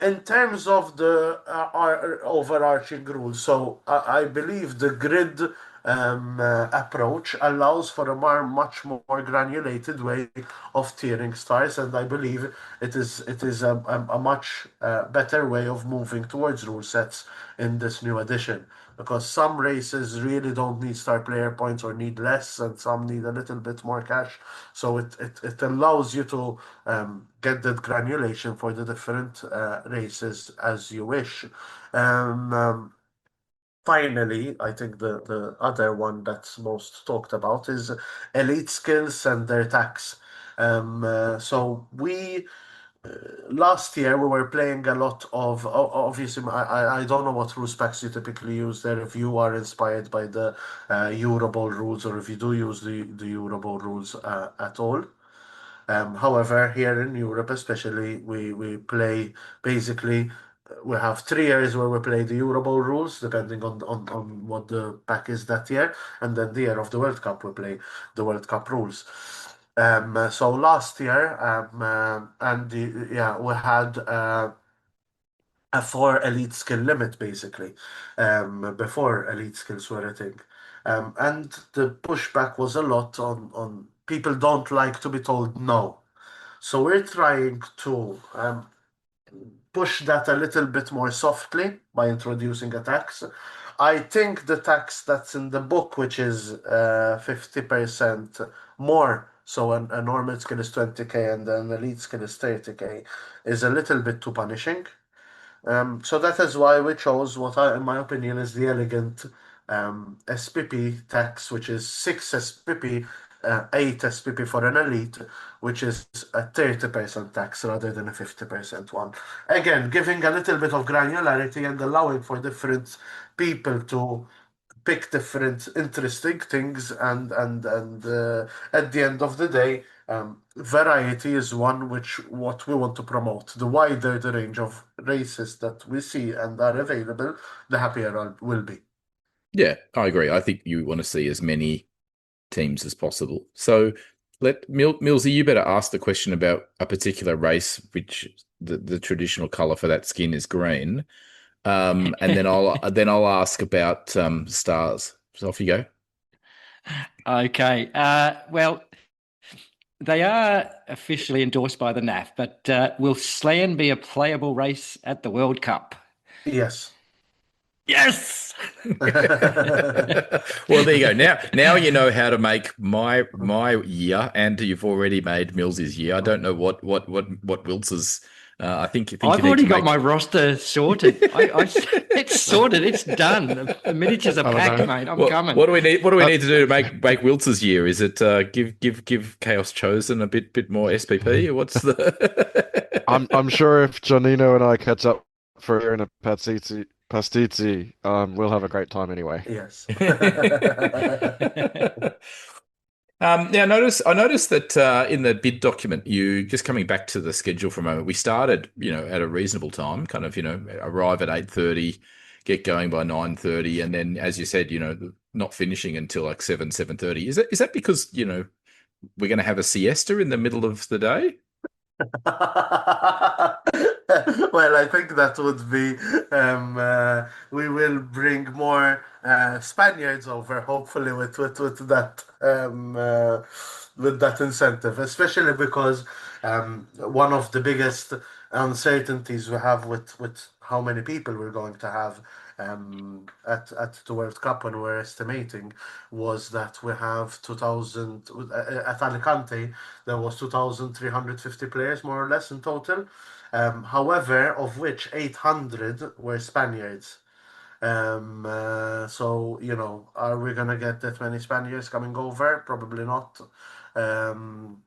In terms of the our overarching rules, so I believe the grid approach allows for a much more granulated way of tiering stars, and I believe it is a much better way of moving towards rule sets in this new edition. Because some races really don't need star player points or need less, and some need a little bit more cash. So it allows you to get that granulation for the different races as you wish. Finally, I think the other one that's most talked about is elite skills and their tax. So we last year we were playing a lot of obviously I don't know what rules packs you typically use there, if you are inspired by the Eurobowl rules or if you do use the Eurobowl rules at all. However, here in Europe especially, we play basically we have 3 years where we play the Eurobowl rules depending on what the pack is that year, and then the year of the World Cup we play the World Cup rules. So last year, we had a 4 elite skill limit basically, before elite skills were a thing. And the pushback was a lot on people don't like to be told no. So we're trying to push that a little bit more softly by introducing a tax. I think the tax that's in the book, which is 50% more, so a normal skill is 20k and an elite skill is 30k, is a little bit too punishing. So that is why we chose what in my opinion, is the elegant SPP tax, which is 6 SPP, 8 SPP for an elite, which is a 30% tax rather than a 50% one. Again, giving a little bit of granularity and allowing for different people to pick different interesting things, and at the end of the day, variety is what we want to promote. The wider the range of races that we see and are available, the happier will be. Yeah, I agree. I think you want to see as many teams as possible. So Millsy, you better ask the question about a particular race, which the traditional color for that skin is green. And then I'll ask about stars. So off you go. Okay. Well, they are officially endorsed by the NAF, but will Slan be a playable race at the World Cup? Yes. Yes. Well, there you go. Now you know how to make my year, and you've already made Millsy's year. I don't know what Wiltz's. I think I've already got my roster sorted. It's sorted. It's done. The miniatures are packed, mate. I'm coming. What do we need? What do we need to do to make Wiltz's year? Is it give Chaos Chosen a bit more SPP? Or what's the? I'm sure if Janninu and I catch up for in a pastizzi, we'll have a great time anyway. Yes. Now, I noticed that in the bid document, you just coming back to the schedule for a moment. We started, at a reasonable time, kind of, arrive at 8:30, get going by 9:30, and then, as you said, not finishing until like 7:30. Is that because we're going to have a siesta in the middle of the day? Well, I think that would be we will bring more Spaniards over, hopefully with that incentive, especially because one of the biggest uncertainties we have with how many people we're going to have at the World Cup when we're estimating was that we have 2,000 at Alicante. There was 2,350 players, more or less, in total. However, of which 800 were Spaniards. So, are we gonna get that many Spaniards coming over? Probably not. Um,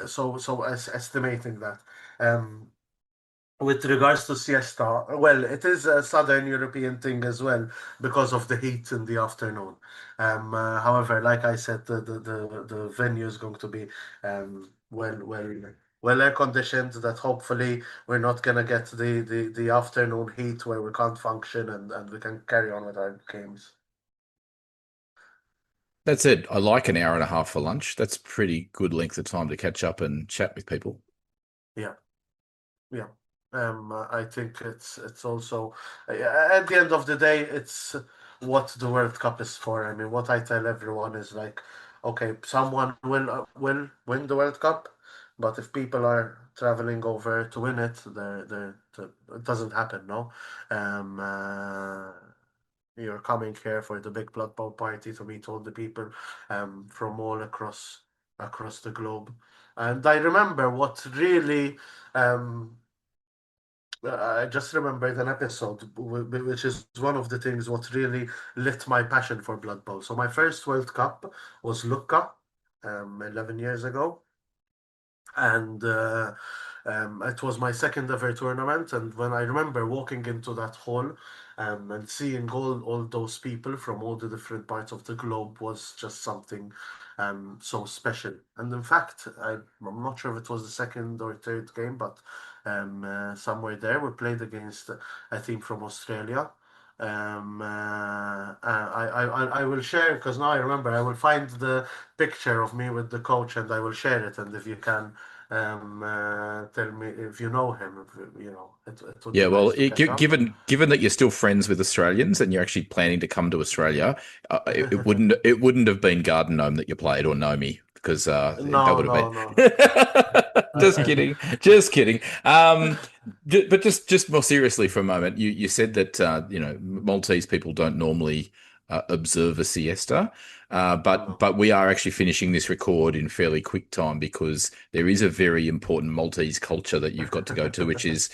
so as estimating that. Um, with regards to siesta, well, it is a Southern European thing as well because of the heat in the afternoon. However, like I said, the venue is going to be well air conditioned. That hopefully we're not gonna get the afternoon heat where we can't function and we can carry on with our games. That's it. I like an hour and a half for lunch. That's pretty good length of time to catch up and chat with people. Yeah. Yeah. I think it's also at the end of the day, it's what the World Cup is for. I mean, what I tell everyone is like, okay, someone will win the World Cup, but if people are traveling over to win it, it doesn't happen, no. Um, uh, you're coming here for the big Blood Bowl party to meet all the people from all across the globe. And I remember what really I just remembered an episode which is one of the things what really lit my passion for Blood Bowl. So my first World Cup was Lucca 11 years ago, and it was my second ever tournament. And when I remember walking into that hall and seeing all those people from all the different parts of the globe was just something so special. And in fact, I'm not sure if it was the second or third game, but somewhere there we played against a team from Australia. I will share because now I remember I will find the picture of me with the coach and I will share it. And if you can tell me if you know him, if, it would Yeah, be well, nice to catch up. given that you're still friends with Australians and you're actually planning to come to Australia, it wouldn't have been Garden Gnome that you played or Nomi because that No, would have no, been no. just kidding, just kidding. But just more seriously for a moment, you said that Maltese people don't normally observe a siesta. But we are actually finishing this record in fairly quick time because there is a very important Maltese culture that you've got to go to, which is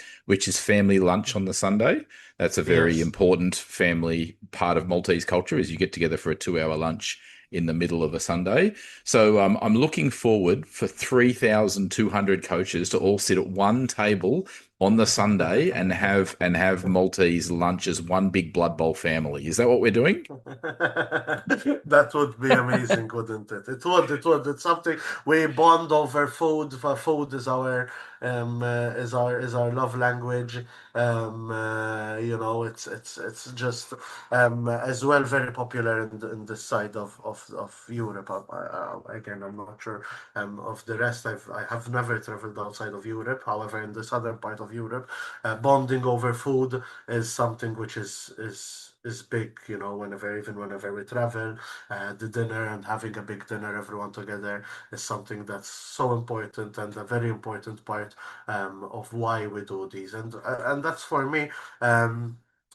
family lunch on the Sunday. That's a very Yes. important family part of Maltese culture is you get together for a 2 hour lunch in the middle of a Sunday. So I'm looking forward for 3,200 coaches to all sit at one table on the Sunday and have Maltese lunch as one big Blood Bowl family. Is that what we're doing? That would be amazing, wouldn't it? It would. It would. It's something we bond over food. For food is our love language. It's just as well very popular in this side of Europe. Again, I'm not sure of the rest. I have never traveled outside of Europe. However, in the southern part of Europe, bonding over food is something which is big, whenever we travel, the dinner and having a big dinner, everyone together is something that's so important and a very important part of why we do these, and that's for me.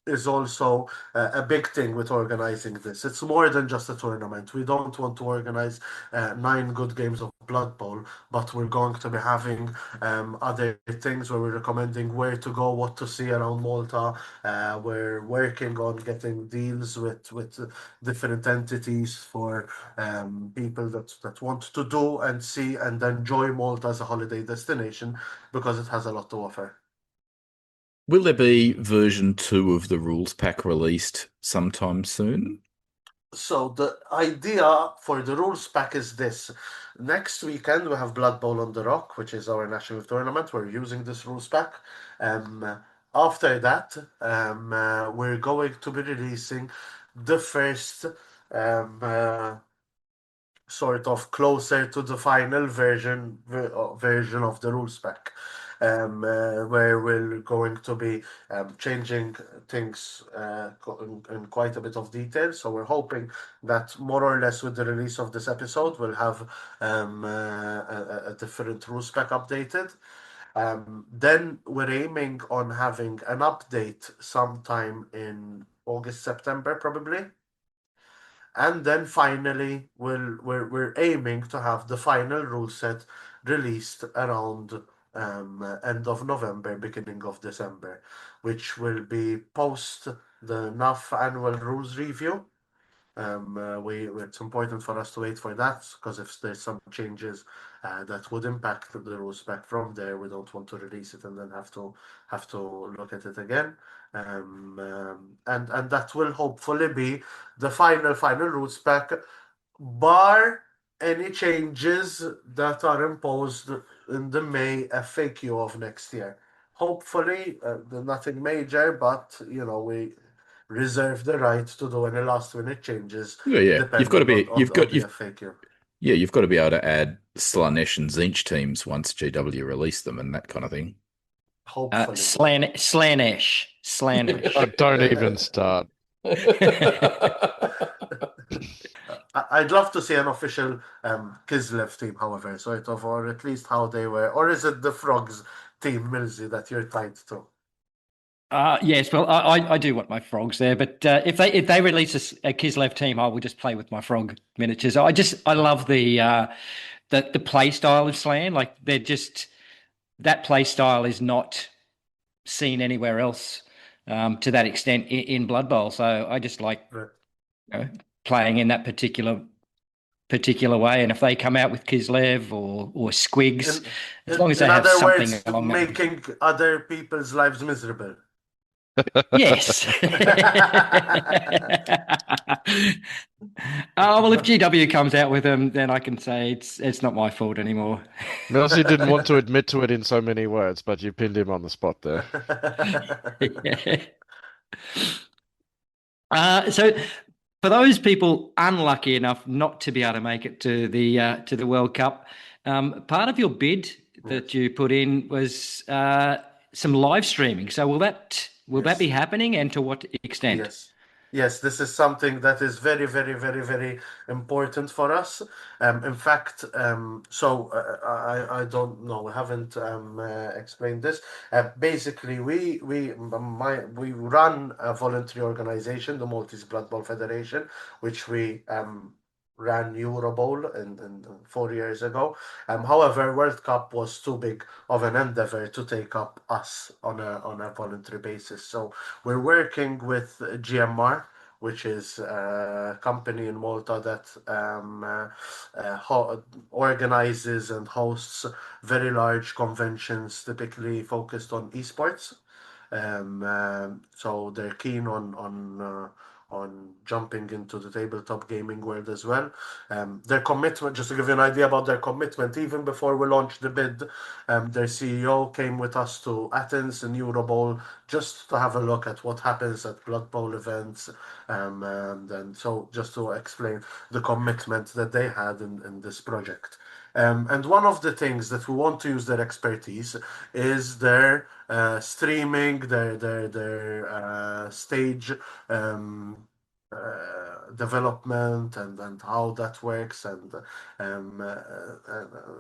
Is also a big thing with organizing this. It's more than just a tournament. We don't want to organize 9 good games of Blood Bowl, but we're going to be having other things where we're recommending where to go, what to see around Malta. We're working on getting deals with different entities for people that want to do and see and enjoy Malta as a holiday destination because it has a lot to offer. Will there be version 2 of the rules pack released sometime soon? So the idea for the rules pack is this. Next weekend we have Blood Bowl on the Rock, which is our national tournament. We're using this rules pack. After that, we're going to be releasing the first sort of closer to the final version of the rules pack, where we're going to be changing things in quite a bit of detail. So we're hoping that more or less with the release of this episode, we'll have a different rules pack updated. Then we're aiming on having an update sometime in August, September, probably. And then finally, we're aiming to have the final rule set released around end of November, beginning of December, which will be post the NAF annual rules review. It's important for us to wait for that because if there's some changes that would impact the rules back from there, we don't want to release it and then have to look at it again. And that will hopefully be the final rules pack, bar any changes that are imposed in the May FAQ of next year. Hopefully, nothing major, but we reserve the right to do any last minute changes. Yeah. You've got to be. On the FAQ. Yeah, you've got to be able to add Slanesh and Zinch teams once GW release them and that kind of thing. Hopefully. Slanesh. Oh, don't even start. I'd love to see an official Kislev team, however, sort of, or at least how they were. Or is it the Frogs team, Milsey, that you're tied to? Yes, well, I do want my frogs there, but if they release a Kislev team, I will just play with my frog miniatures. I love the play style of Slan. Like that play style is not seen anywhere else to that extent in Blood Bowl. So I just like playing in that particular way. And if they come out with Kislev or Squigs, as long as they have something along that. Making other people's lives miserable. Yes. Well, if GW comes out with them, then I can say it's not my fault anymore. Milsey didn't want to admit to it in so many words, but you pinned him on the spot there. So for those people unlucky enough not to be able to make it to the World Cup, part of your bid that you put in was some live streaming. So will that be happening, and to what extent? Yes, this is something that is very, very, very, very important for us. In fact, I don't know, we haven't explained this. Basically, we run a voluntary organization, the Maltese Blood Bowl Federation, which we ran Euro Bowl in 4 years ago. However, World Cup was too big of an endeavor to take up us on a voluntary basis. So we're working with GMR, which is a company in Malta that organizes and hosts very large conventions, typically focused on esports. So they're keen on jumping into the tabletop gaming world as well. Their commitment, just to give you an idea about their commitment, even before we launched the bid, their CEO came with us to Athens in Euro Bowl just to have a look at what happens at Blood Bowl events. And so just to explain the commitment that they had in this project. And one of the things that we want to use their expertise is their streaming, their stage development and how that works, and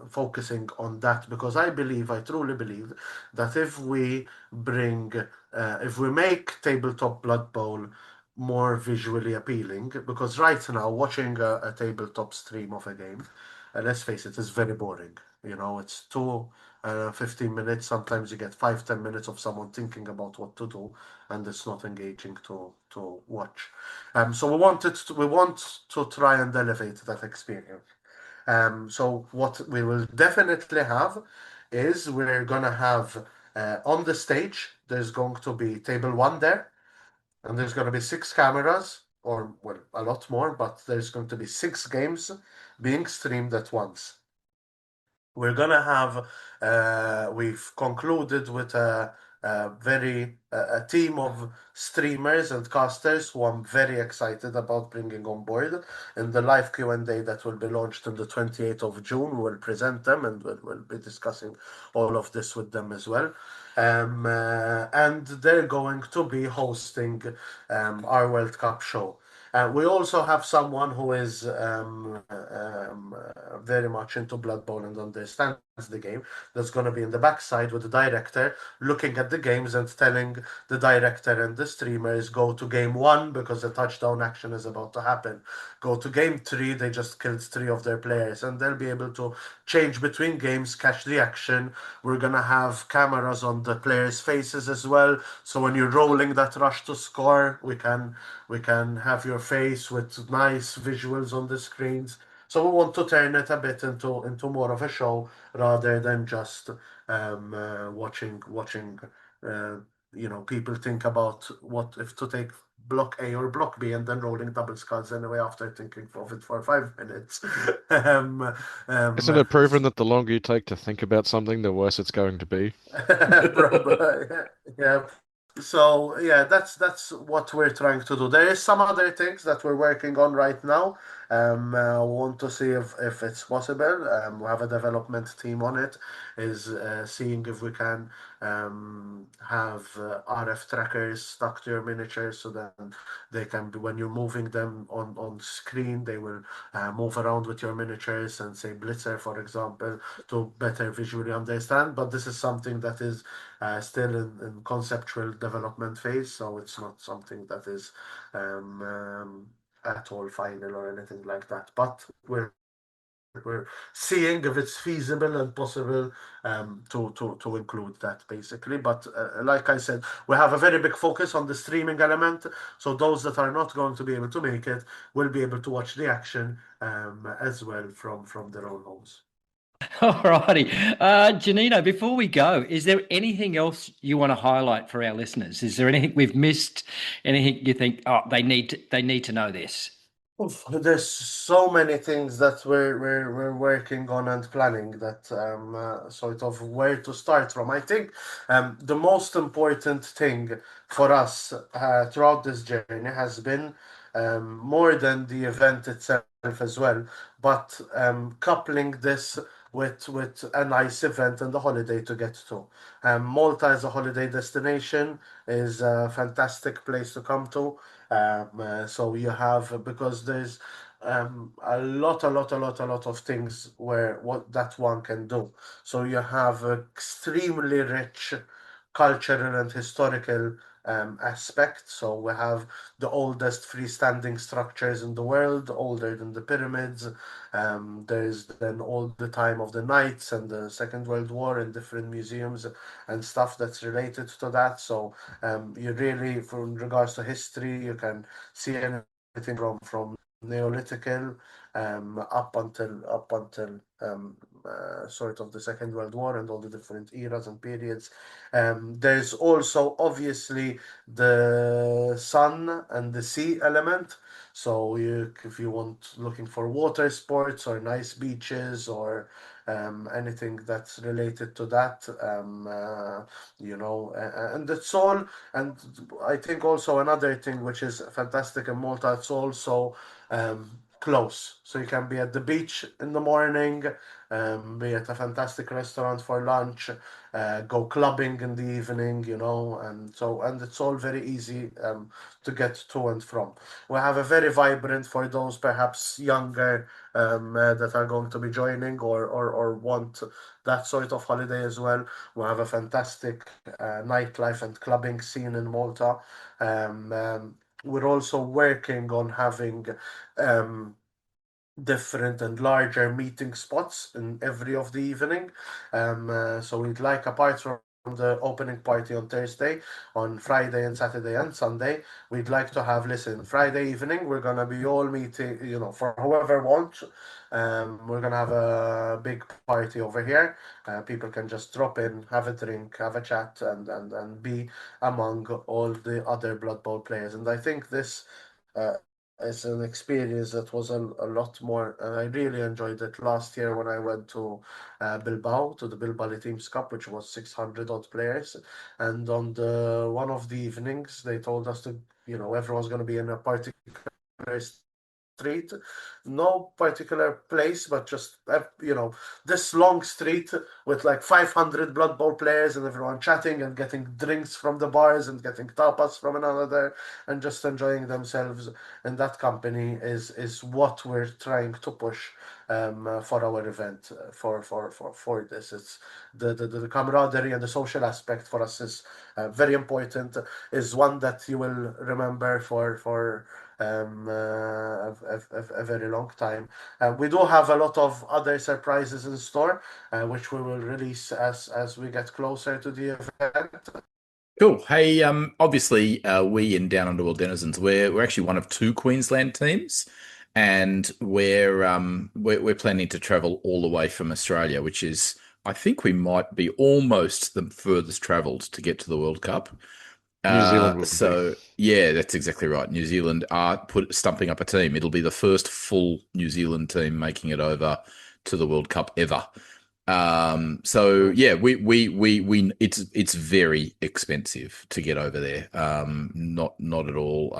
focusing on that, because I truly believe that if we make Tabletop Blood Bowl more visually appealing, because right now watching a tabletop stream of a game, let's face it, is very boring. It's 15 minutes. Sometimes you get 5-10 minutes of someone thinking about what to do, and it's not engaging to watch. So we want to try and elevate that experience. So what we will definitely have is we're gonna have on the stage, there's going to be table 1 there, and there's going to be 6 cameras or well, a lot more, but there's going to be 6 games being streamed at once. We're gonna have, we've concluded with a team of streamers and casters who I'm very excited about bringing on board. In the live Q&A that will be launched on the 28th of June, we'll present them and we'll be discussing all of this with them as well. And they're going to be hosting our World Cup show. We also have someone who is very much into Blood Bowl and understands the game. That's going to be in the backside with the director, looking at the games and telling the director and the streamers, go to game 1 because the touchdown action is about to happen. Go to game 3, they just killed 3 of their players, and they'll be able to change between games, catch the action. We're going to have cameras on the players' faces as well. So when you're rolling that rush to score, we can have your face with nice visuals on the screens. So we want to turn it a bit into more of a show rather than just watching people think about what if to take block A or block B and then rolling double skulls anyway after thinking of it for 5 minutes. Isn't it proven that the longer you take to think about something, the worse it's going to be? Probably, yeah. So yeah, that's what we're trying to do. There is some other things that we're working on right now. Want to see if it's possible. We have a development team on it. Is seeing if we can have RF trackers stuck to your miniatures so that they can be, when you're moving them on screen, they will move around with your miniatures and say Blitzer, for example, to better visually understand. But this is something that is still in conceptual development phase, so it's not something that is at all final or anything like that. But we're seeing if it's feasible and possible to include that basically. But like I said, we have a very big focus on the streaming element, so those that are not going to be able to make it will be able to watch the action as well from their own homes. Alrighty. Janninu, before we go, is there anything else you want to highlight for our listeners? Is there anything we've missed? Anything you think, oh, they need to know this? Oof, there's so many things that we're working on and planning that sort of where to start from. I think the most important thing for us throughout this journey has been more than the event itself as well, but coupling this with a nice event and the holiday to get to. Malta as a holiday destination is a fantastic place to come to. So you have, because there's a lot of things where what that one can do. So you have extremely rich cultural and historical aspect. So we have the oldest freestanding structures in the world, older than the pyramids. There's then all the time of the knights and the Second World War in different museums and stuff that's related to that. So you really, from regards to history, you can see anything from Neolithical up until sort of the Second World War and all the different eras and periods. There's also obviously the sun and the sea element. So if you want looking for water sports or nice beaches or anything that's related to that, and it's all. And I think also another thing which is fantastic in Malta, it's also close. So you can be at the beach in the morning, be at a fantastic restaurant for lunch, go clubbing in the evening, and it's all very easy to get to and from. We have a very vibrant, for those perhaps younger that are going to be joining or want that sort of holiday as well. We have a fantastic nightlife and clubbing scene in Malta. We're also working on having different and larger meeting spots in every of the evening. So we'd like, apart from the opening party on Thursday, on Friday and Saturday and Sunday, we'd like to have, Friday evening, we're going to be all meeting, for whoever wants. We're going to have a big party over here. People can just drop in, have a drink, have a chat, and be among all the other Blood Bowl players. And I think this is an experience that was a lot more, and I really enjoyed it last year when I went to Bilbao to the Bilbao Teams Cup, which was 600 odd players, and on the one of the evenings they told us to, everyone's going to be in a particular street, no particular place, but just this long street with like 500 Blood Bowl players and everyone chatting and getting drinks from the bars and getting tapas from another and just enjoying themselves. And that company is what we're trying to push for our event for this. It's the camaraderie and the social aspect for us is very important. Is one that you will remember for a very long time. We do have a lot of other surprises in store, which we will release as we get closer to the event. Cool. Hey, obviously, we in Down Under World Denizens, we're actually one of two Queensland teams, and we're planning to travel all the way from Australia, which is, I think we might be almost the furthest travelled to get to the World Cup. New Zealand would So yeah, that's exactly right. New Zealand are stumping up a team. It'll be the first full New Zealand team making it over to the World Cup ever. So yeah, we it's very expensive to get over there. Not at all.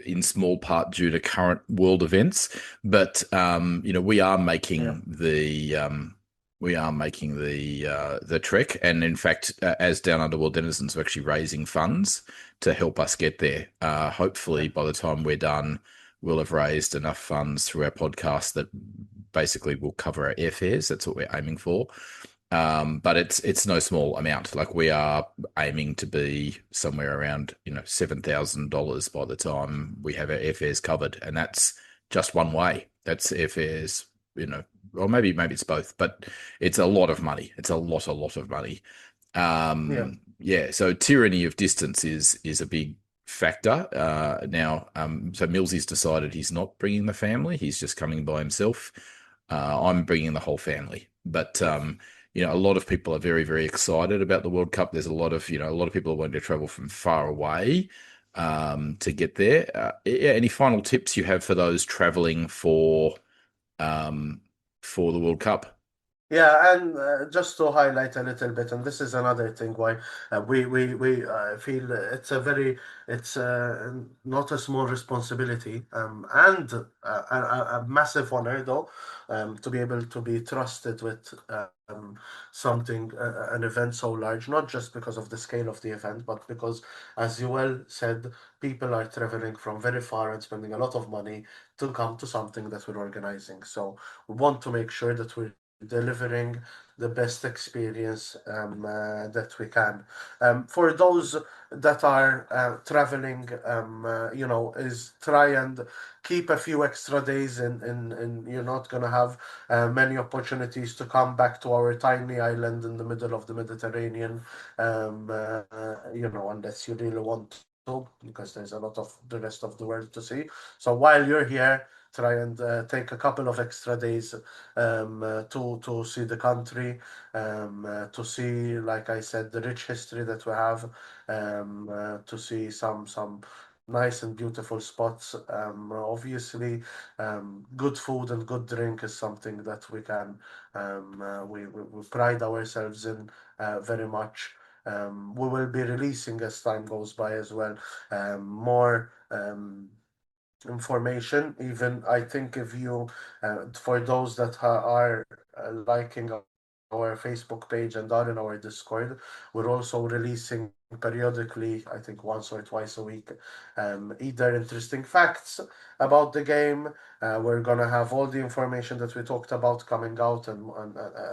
In small part due to current world events, but we are making the trek, and in fact, as Down Under World Denizens, we're actually raising funds to help us get there. Hopefully, by the time we're done, we'll have raised enough funds through our podcast that basically will cover our airfares. That's what we're aiming for. But it's no small amount. Like, we are aiming to be somewhere around $7,000 by the time we have our airfares covered, and that's just one way. That's airfares, or maybe it's both, but it's a lot of money. It's a lot of money. So tyranny of distance is a big factor. Now, so Millsy's decided he's not bringing the family. He's just coming by himself. I'm bringing the whole family, but a lot of people are very, very excited about the World Cup. There's a lot of people are wanting to travel from far away to get there. Any final tips you have for those traveling for the World Cup? Yeah, and just to highlight a little bit, and this is another thing why we feel it's not a small responsibility, and a massive honor though, to be able to be trusted with something, an event so large, not just because of the scale of the event, but because, as you well said, people are traveling from very far and spending a lot of money to come to something that we're organizing. So we want to make sure that we're delivering the best experience that we can. For those that are traveling, is try and keep a few extra days in you're not going to have many opportunities to come back to our tiny island in the middle of the Mediterranean, unless you really want to, because there's a lot of the rest of the world to see. So while you're here, try and take a couple of extra days to see the country, to see, like I said, the rich history that we have, to see some nice and beautiful spots. Obviously, good food and good drink is something that we can we pride ourselves in very much. We will be releasing, as time goes by as well, more information. Even I think if you, for those that are liking our Facebook page and are in our Discord, we're also releasing periodically, I think once or twice a week, either interesting facts about the game. We're gonna have all the information that we talked about coming out and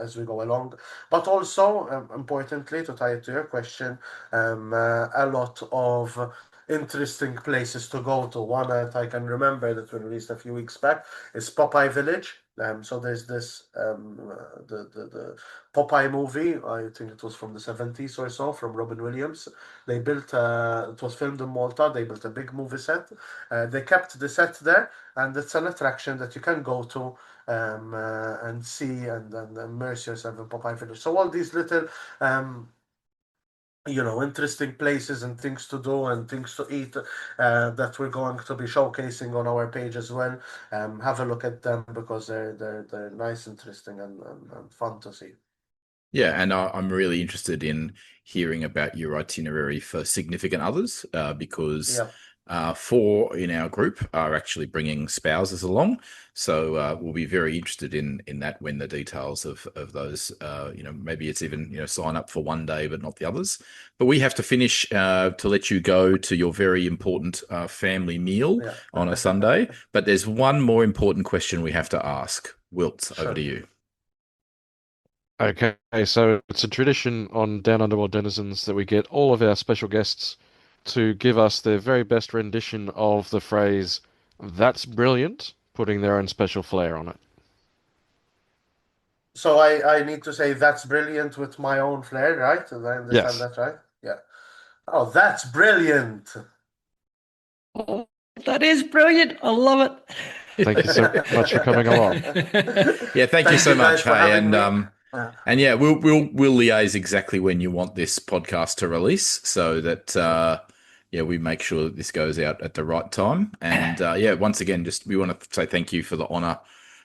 as we go along, but also importantly, to tie it to your question, a lot of interesting places to go to. One that I can remember that we released a few weeks back is Popeye Village. So there's this the Popeye movie. I think it was from the 70s or so, from Robin Williams. They built it was filmed in Malta. They built a big movie set. They kept the set there, and it's an attraction that you can go to and see and immerse yourself in Popeye Village. So all these little interesting places and things to do and things to eat that we're going to be showcasing on our page as well. Have a look at them because they're nice, interesting, and fun to see. Yeah, and I'm really interested in hearing about your itinerary for significant others because Yeah. four in our group are actually bringing spouses along. So we'll be very interested in that when the details of those, maybe it's even, sign up for one day but not the others. But we have to finish to let you go to your very important family meal Yeah. on a Sunday. But there's one more important question we have to ask. Wilt, over Sure. to you. Okay, so it's a tradition on Down Under World Denizens that we get all of our special guests to give us their very best rendition of the phrase, "That's brilliant," putting their own special flair on it. So I need to say that's brilliant with my own flair, right? Did I understand Yes. that right? Yeah. Oh, that's brilliant. Oh, that is brilliant. I love it. Thank you so much for coming along. Yeah, thank you so guys much, for hey, having me. and yeah, we'll liaise exactly when you want this podcast to release, so that we make sure that this goes out at the right time. And once again, just we want to say thank you for the honour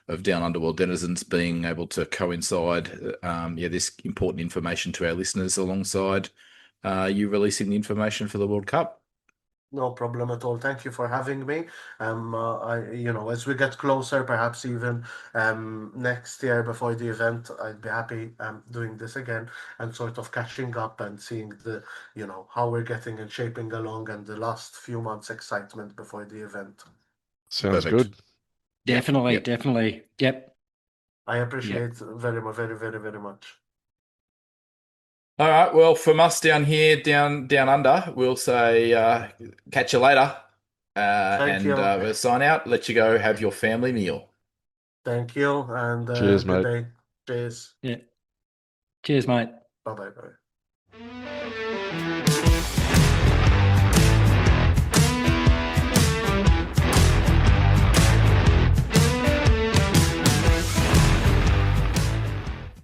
of Down Under World Denizens being able to coincide, this important information to our listeners alongside you releasing the information for the World Cup. No problem at all. Thank you for having me. As we get closer, perhaps even next year before the event, I'd be happy doing this again and sort of catching up and seeing how we're getting and shaping along and the last few months' excitement before the event. Sounds Perfect. good. Definitely, Yep. definitely. Yep. I appreciate very much, very, very, very much. All right. Well, from us down here, down under, we'll say catch you later, Thank you. we'll sign out. Let you go have your family meal. Thank you, and Cheers, good mate. day. Cheers. Yeah. Cheers, mate. Bye bye.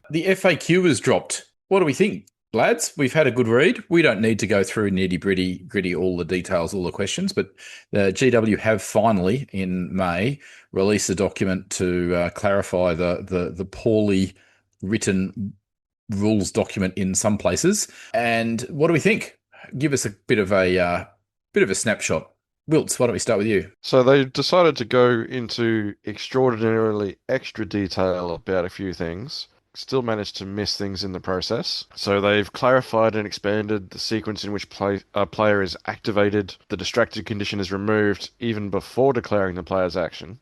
The FAQ has dropped. What do we think, lads? We've had a good read. We don't need to go through gritty all the details, all the questions, but the GW have finally in May released a document to clarify the poorly written rules document in some places. And what do we think? Give us a bit of a snapshot. Wilts, why don't we start with you? So they decided to go into extraordinarily extra detail about a few things. Still managed to miss things in the process. So they've clarified and expanded the sequence in which a player is activated. The distracted condition is removed even before declaring the player's action.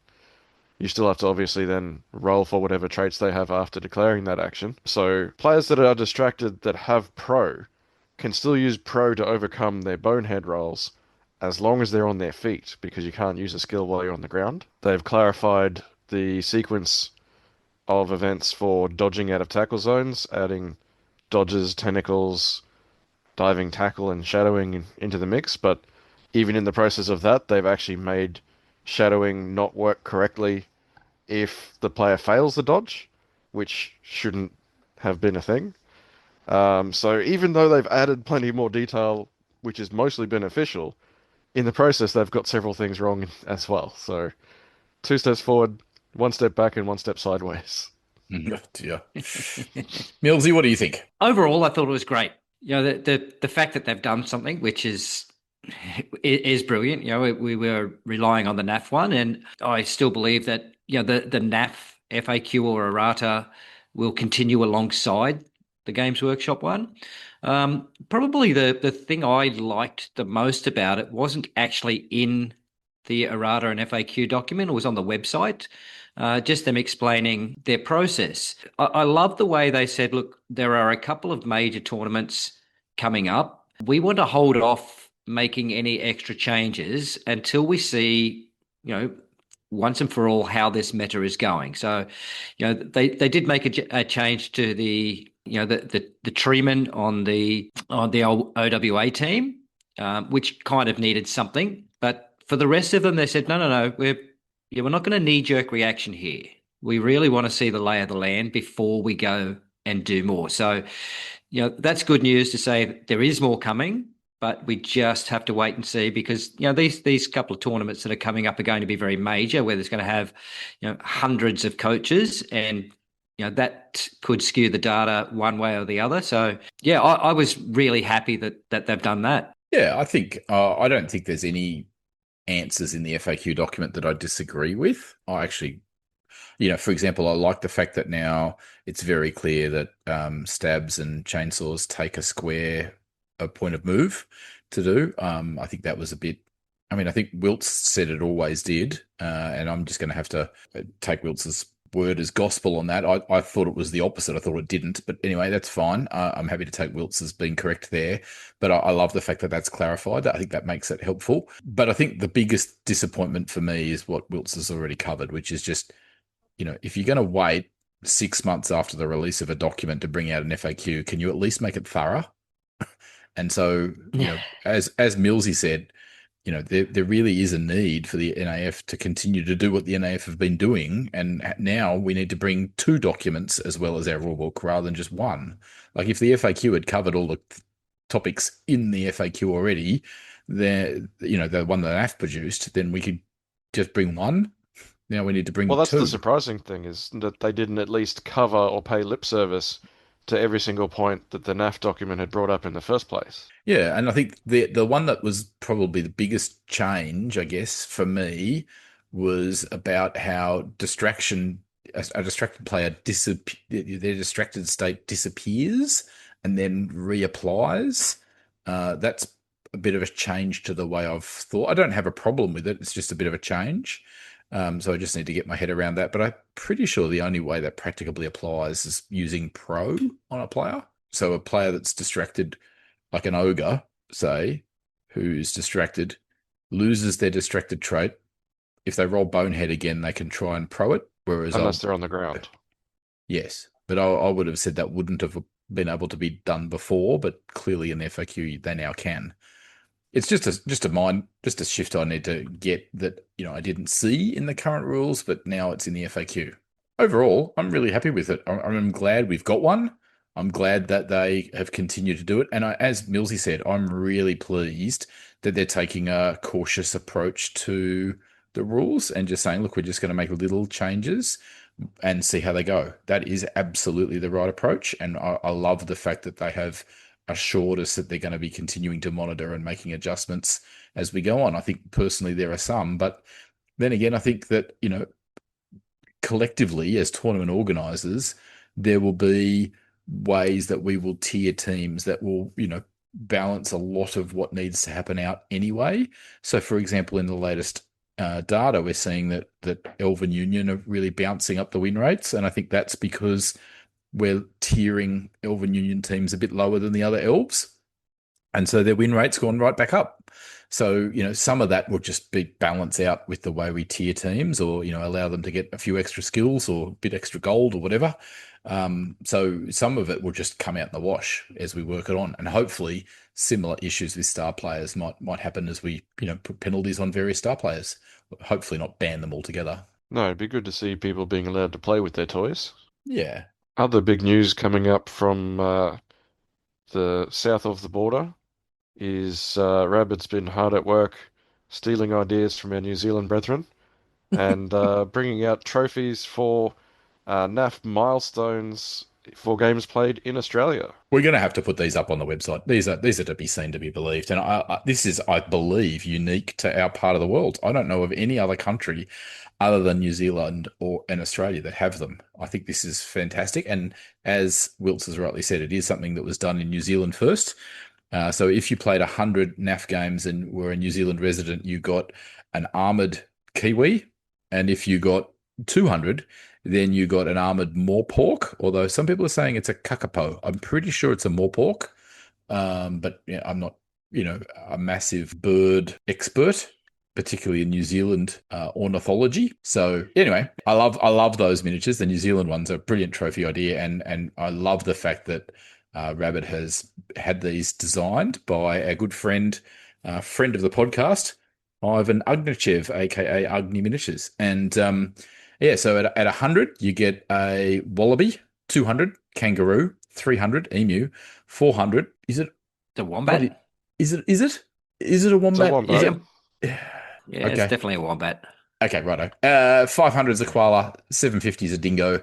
You still have to obviously then roll for whatever traits they have after declaring that action. So players that are distracted that have pro can still use pro to overcome their bonehead rolls as long as they're on their feet, because you can't use a skill while you're on the ground. They've clarified the sequence of events for dodging out of tackle zones, adding dodges, tentacles, diving tackle, and shadowing into the mix. But even in the process of that, they've actually made shadowing not work correctly if the player fails the dodge, which shouldn't have been a thing. So even though they've added plenty more detail, which is mostly beneficial, in the process they've got several things wrong as well. So 2 steps forward, 1 step back, and 1 step sideways. Oh, dear. Millsy, what do you think? Overall, I thought it was great. The fact that they've done something which is brilliant. We were relying on the NAF one, and I still believe that the NAF FAQ or errata will continue alongside the Games Workshop one. Probably the thing I liked the most about it wasn't actually in the errata and FAQ document. It was on the website. Just them explaining their process. I love the way they said, look, there are a couple of major tournaments coming up. We want to hold off making any extra changes until we see, once and for all how this meta is going. So, they did make a change to the treatment on the OWA team, which kind of needed something. But for the rest of them, they said, no, we're not going to knee-jerk reaction here. We really want to see the lay of the land before we go and do more. So, that's good news to say there is more coming, but we just have to wait and see because, these couple of tournaments that are coming up are going to be very major where there's going to have, hundreds of coaches and, that could skew the data one way or the other. So, yeah, I was really happy that they've done that. Yeah, I think I don't think there's any answers in the FAQ document that I disagree with. I actually, for example, I like the fact that now it's very clear that stabs and chainsaws take a point of move to do. I think that was a bit. I mean, I think Wilts said it always did, and I'm just going to have to take Wilts's word as gospel on that. I thought it was the opposite. I thought it didn't, but anyway, that's fine. I'm happy to take Wilts as being correct there, but I love the fact that that's clarified. I think that makes it helpful. But I think the biggest disappointment for me is what Wilts has already covered, which is just, if you're going to wait 6 months after the release of a document to bring out an FAQ, can you at least make it thorough? And so, as Millsy said, there really is a need for the NAF to continue to do what the NAF have been doing. And now we need to bring 2 documents as well as our rulebook rather than just one. Like if the FAQ had covered all the topics in the FAQ already, the one that NAF produced, then we could just bring one. Now we need to bring 2. Well, that's the surprising thing is that they didn't at least cover or pay lip service to every single point that the NAF document had brought up in the first place. Yeah, and I think the one that was probably the biggest change, I guess, for me was about how a distracted player their distracted state disappears and then reapplies. That's a bit of a change to the way I've thought. I don't have a problem with it. It's just a bit of a change. So I just need to get my head around that. But I'm pretty sure the only way that practically applies is using pro on a player. So a player that's distracted, like an ogre, say, who's distracted, loses their distracted trait. If they roll bonehead again, they can try and pro it. Whereas unless they're on the ground. Yes. But I would have said that wouldn't have been able to be done before, but clearly in the FAQ they now can. It's just a shift I need to get that, I didn't see in the current rules, but now it's in the FAQ. Overall, I'm really happy with it. I'm glad we've got one. I'm glad that they have continued to do it. And as Millsy said, I'm really pleased that they're taking a cautious approach to the rules and just saying, look, we're just going to make little changes and see how they go. That is absolutely the right approach. And I love the fact that they have assured us that they're going to be continuing to monitor and making adjustments as we go on. I think personally there are some, but then again, I think that, collectively as tournament organisers, there will be ways that we will tier teams that will, balance a lot of what needs to happen out anyway. So for example, in the latest data, we're seeing that Elven Union are really bouncing up the win rates. And I think that's because we're tiering Elven Union teams a bit lower than the other elves. And so their win rate's gone right back up. So, some of that will just be balanced out with the way we tier teams or, allow them to get a few extra skills or a bit extra gold or whatever. So some of it will just come out in the wash as we work it on. And hopefully similar issues with star players might happen as we, put penalties on various star players. Hopefully not ban them altogether. No, it'd be good to see people being allowed to play with their toys. Yeah. Other big news coming up from the south of the border is Rabbit's been hard at work stealing ideas from our New Zealand brethren and bringing out trophies for NAF milestones for games played in Australia. We're going to have to put these up on the website. These are to be seen to be believed. And this is, I believe, unique to our part of the world. I don't know of any other country other than New Zealand and Australia that have them. I think this is fantastic. And as Wilts has rightly said, it is something that was done in New Zealand first. So if you played 100 NAF games and were a New Zealand resident, you got an armoured Kiwi. And if you got 200, then you got an armoured Moorpork, although some people are saying it's a kakapo. I'm pretty sure it's a Moorpork, but I'm not, a massive bird expert, particularly in New Zealand ornithology. So anyway, I love those miniatures. The New Zealand ones are a brilliant trophy idea, and I love the fact that Rabbit has had these designed by a good friend of the podcast, Ivan Ugnachev, aka Ugni Miniatures, and so at 100 you get a wallaby, 200 kangaroo, 300 emu, 400. Is it The wombat? Is it a wombat? wombat. Is Yeah, it? yeah, it's Okay. definitely a wombat. Okay, righto. 500 is a koala, 750 is a dingo.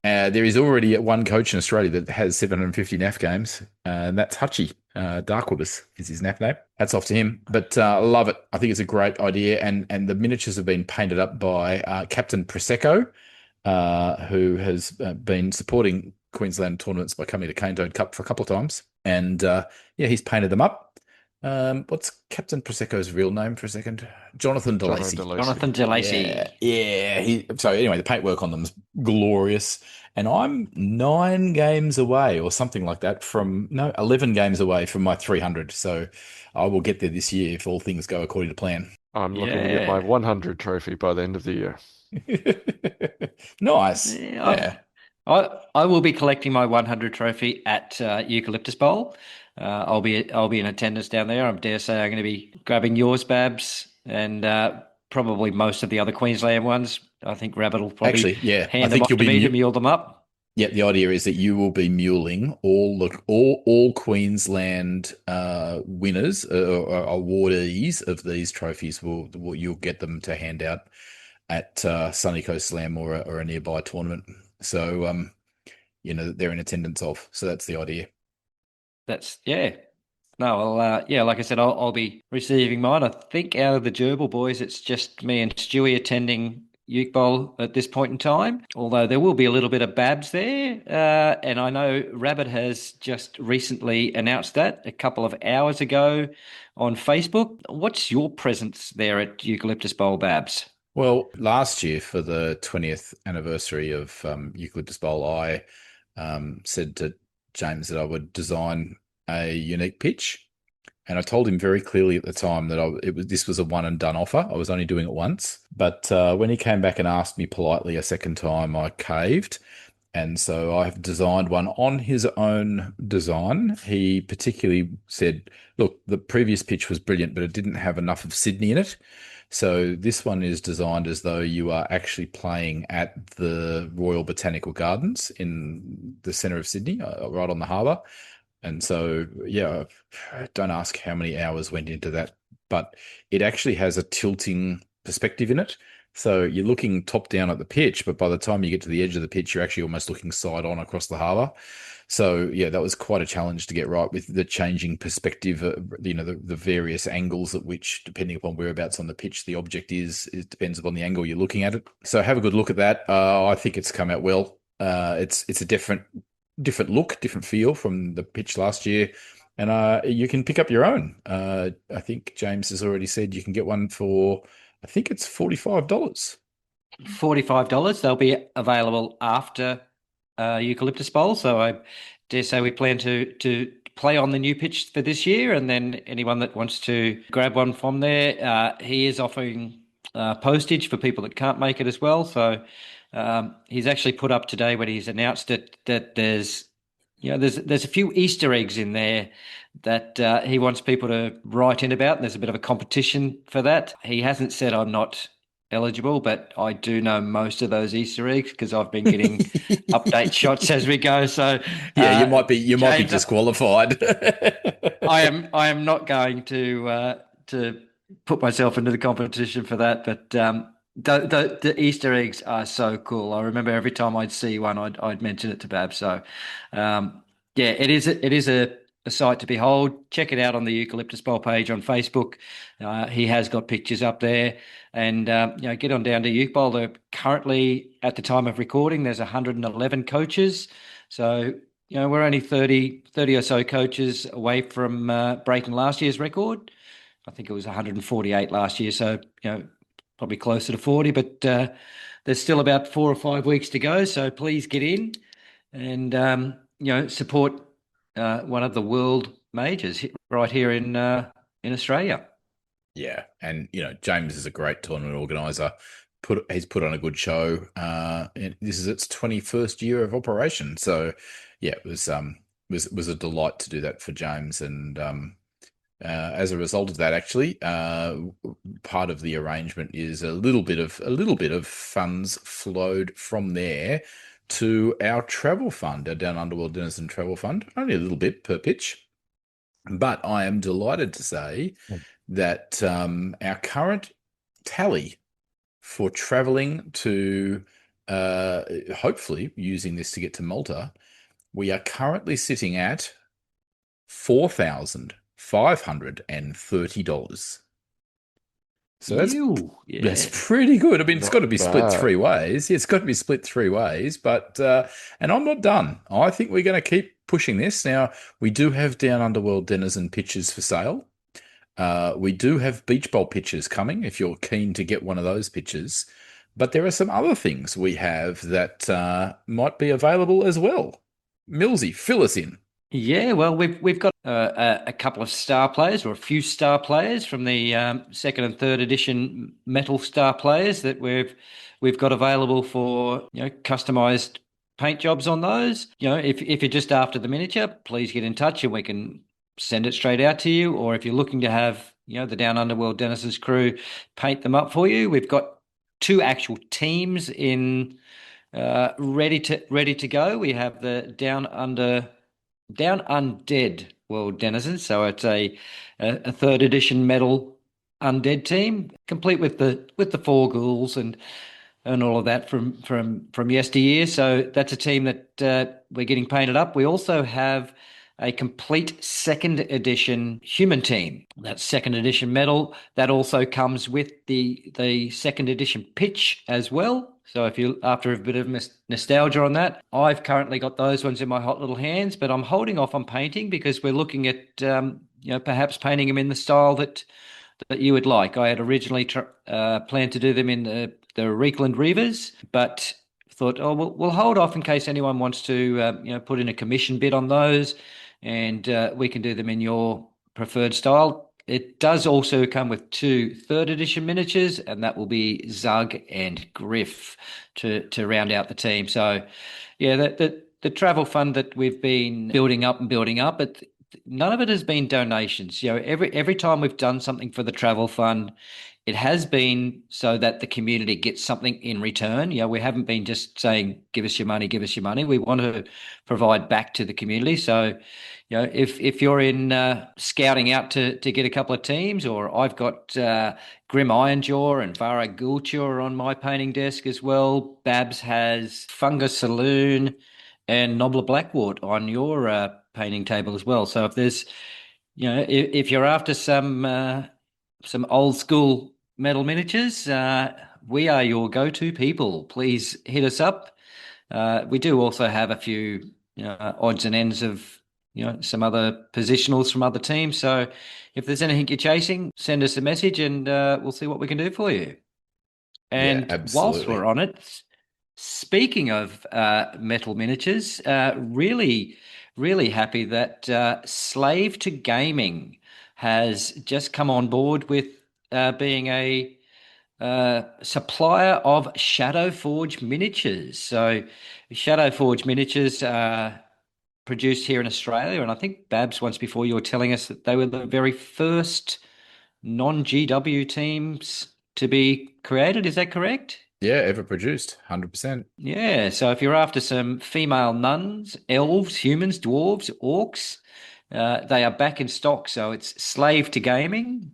There is already one coach in Australia that has 750 NAF games, and that's Hutchie. Darkwooders is his NAF name. Hats off to him. But I love it. I think it's a great idea. And the miniatures have been painted up by Captain Prosecco, who has been supporting Queensland tournaments by coming to Cane Toad Cup for a couple of times. And he's painted them up. What's Captain Prosecco's real name for a second? Jonathan DeLacy. Jonathan DeLacy. Yeah. So anyway, the paintwork on them's glorious. And I'm 9 games away or something like that 11 games away from my 300. So I will get there this year if all things go according to plan. I'm looking to get my 100 trophy by the end of the year. Nice. Yeah. I will be collecting my 100 trophy at Eucalyptus Bowl. I'll be in attendance down there. I dare say I'm going to be grabbing yours, Babs, and probably most of the other Queensland ones. I think Rabbit will probably hand them off to me to mule them up. Yeah, the idea is that you will be muling all Queensland winners or awardees of these trophies. You'll get them to hand out at Sunny Coast Slam or a nearby tournament. So they're in attendance of. So that's the idea. No, well, like I said, I'll be receiving mine. I think out of the Gerbil boys, it's just me and Stewie attending Uke Bowl at this point in time, although there will be a little bit of Babs there. And I know Rabbit has just recently announced that a couple of hours ago on Facebook. What's your presence there at Eucalyptus Bowl, Babs? Well, last year for the 20th anniversary of Eucalyptus Bowl, I said to James that I would design a unique pitch, and I told him very clearly at the time that this was a one and done offer. I was only doing it once, but when he came back and asked me politely a second time, I caved, and so I've designed one on his own design. He particularly said, "Look, the previous pitch was brilliant, but it didn't have enough of Sydney in it." So this one is designed as though you are actually playing at the Royal Botanical Gardens in the centre of Sydney, right on the harbour. And so, don't ask how many hours went into that, but it actually has a tilting perspective in it. So you're looking top down at the pitch, but by the time you get to the edge of the pitch, you're actually almost looking side on across the harbour. So that was quite a challenge to get right with the changing perspective, the various angles at which, depending upon whereabouts on the pitch the object is, it depends upon the angle you're looking at it. So have a good look at that. I think it's come out well. It's a different look, different feel from the pitch last year. And you can pick up your own. I think James has already said you can get one for, I think it's $45. $45. They'll be available after Eucalyptus Bowl. So I dare say we plan to play on the new pitch for this year. And then anyone that wants to grab one from there, he is offering postage for people that can't make it as well. So he's actually put up today when he's announced it that there's a few Easter eggs in there that he wants people to write in about. And there's a bit of a competition for that. He hasn't said I'm not eligible, but I do know most of those Easter eggs because I've been getting update shots as we go. So you might be disqualified. I am not going to put myself into the competition for that, but the Easter eggs are so cool. I remember every time I'd see one, I'd mention it to Bab. So it is a sight to behold. Check it out on the Eucalyptus Bowl page on Facebook. He has got pictures up there, and get on down to Uke Bowl. They're currently, at the time of recording, there's 111 coaches. So we're only 30 or so coaches away from breaking last year's record. I think it was 148 last year. So probably closer to 40, but there's still about 4 or 5 weeks to go. So please get in and support one of the world majors right here in Australia. Yeah, and James is a great tournament organizer. He's put on a good show. This is its 21st year of operation, so it was a delight to do that for James. And as a result of that, actually, part of the arrangement is a little bit of funds flowed from there to our travel fund, our Down Under World Denizen travel fund, only a little bit per pitch. But I am delighted to say that our current tally for traveling to, hopefully using this to get to Malta, we are currently sitting at $4,530. So that's pretty good. I mean, it's Not got to be split bad. 3 ways. Yeah, it's got to be split 3 ways, but and I'm not done. I think we're going to keep pushing this. Now, we do have Down Under World Denizen pitches for sale. We do have beach bowl pitches coming if you're keen to get one of those pitches. But there are some other things we have that might be available as well. Millsy, fill us in. Yeah, well, we've got a couple of star players, or a few star players from the second and third edition metal star players that we've got available for customized paint jobs on those. If you're just after the miniature, please get in touch and we can send it straight out to you. Or if you're looking to have the Down Under World Denizens crew paint them up for you, we've got 2 actual teams in ready to go. We have the Down Undead World Denizens, so it's a third edition metal undead team, complete with the 4 ghouls and all of that from yesteryear. So that's a team that we're getting painted up. We also have a complete second edition human team. That's second edition metal. That also comes with the second edition pitch as well. So if you're after a bit of nostalgia on that, I've currently got those ones in my hot little hands, but I'm holding off on painting because we're looking at perhaps painting them in the style that you would like. I had originally planned to do them in the Reekland Reavers, but thought, we'll hold off in case anyone wants to put in a commission bid on those, and we can do them in your preferred style. It does also come with 2 third edition miniatures, and that will be Zug and Griff to round out the team. So, yeah, the travel fund that we've been building up, but none of it has been donations. Every time we've done something for the travel fund, it has been so that the community gets something in return. We haven't been just saying, give us your money, give us your money. We want to provide back to the community. So, if you're in scouting out to get a couple of teams, or I've got Grim Ironjaw and Vara Gulcha on my painting desk as well. Babs has Fungus Saloon and Nobbler Blackwort on your painting table as well. So if there's, if you're after some old school metal miniatures, we are your go-to people. Please hit us up. We do also have a few odds and ends of some other positionals from other teams. So if there's anything you're chasing, send us a message and we'll see what we can do for you. And whilst we're on it, speaking of metal miniatures, really, really happy that Slave to Gaming has just come on board with being a supplier of Shadowforge miniatures. So Shadowforge miniatures are produced here in Australia, and I think Babs, once before, you were telling us that they were the very first non-GW teams to be created. Is that correct? Yeah, ever produced, 100%. Yeah, so if you're after some female nuns, elves, humans, dwarves, orcs, they are back in stock. So it's Slave to Gaming.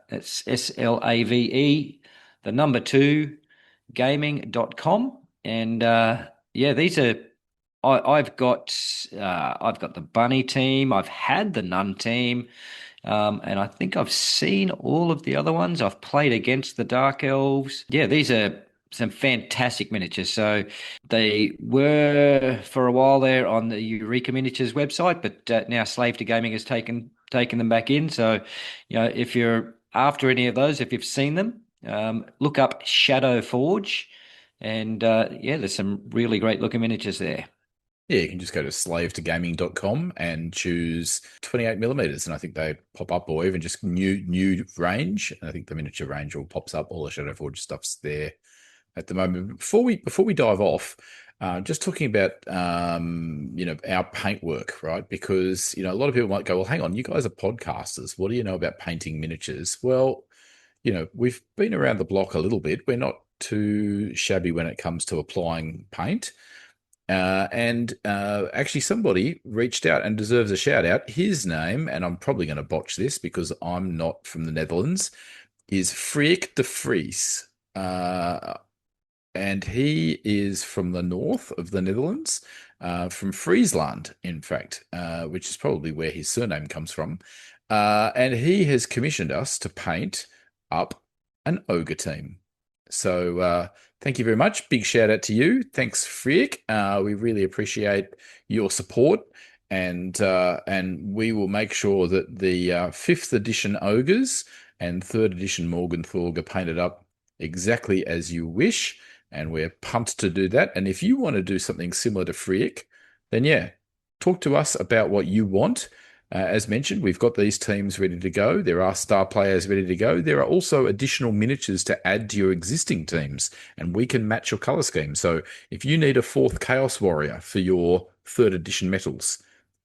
It's SLAVE, the number 2, gaming.com. And these are, I've got the bunny team. I've had the nun team. And I think I've seen all of the other ones. I've played against the Dark Elves. Yeah, these are some fantastic miniatures. So they were for a while there on the Eureka Miniatures website, but now Slave to Gaming has taken them back in. So, if you're after any of those, if you've seen them, look up Shadow Forge, and there's some really great looking miniatures there. Yeah, you can just go to slavetogaming.com and choose 28 millimeters, and I think they pop up, or even just new range. And I think the miniature range all pops up. All the Shadowforge stuff's there at the moment. Before we dive off, just talking about our paint work, right? Because a lot of people might go, well, hang on, you guys are podcasters. What do you know about painting miniatures? Well, we've been around the block a little bit. We're not too shabby when it comes to applying paint. And actually somebody reached out and deserves a shout out. His name, and I'm probably going to botch this because I'm not from the Netherlands, is Freek de Vries. And he is from the north of the Netherlands, from Friesland, in fact, which is probably where his surname comes from. And he has commissioned us to paint up an ogre team. So thank you very much. Big shout out to you. Thanks, Freek. We really appreciate your support. And we will make sure that the 5th edition ogres and 3rd edition Morgenthau are painted up exactly as you wish. And we're pumped to do that. And if you want to do something similar to Freak, then yeah, talk to us about what you want. As mentioned, we've got these teams ready to go. There are star players ready to go. There are also additional miniatures to add to your existing teams, and we can match your color scheme. So if you need a 4th Chaos Warrior for your 3rd edition metals,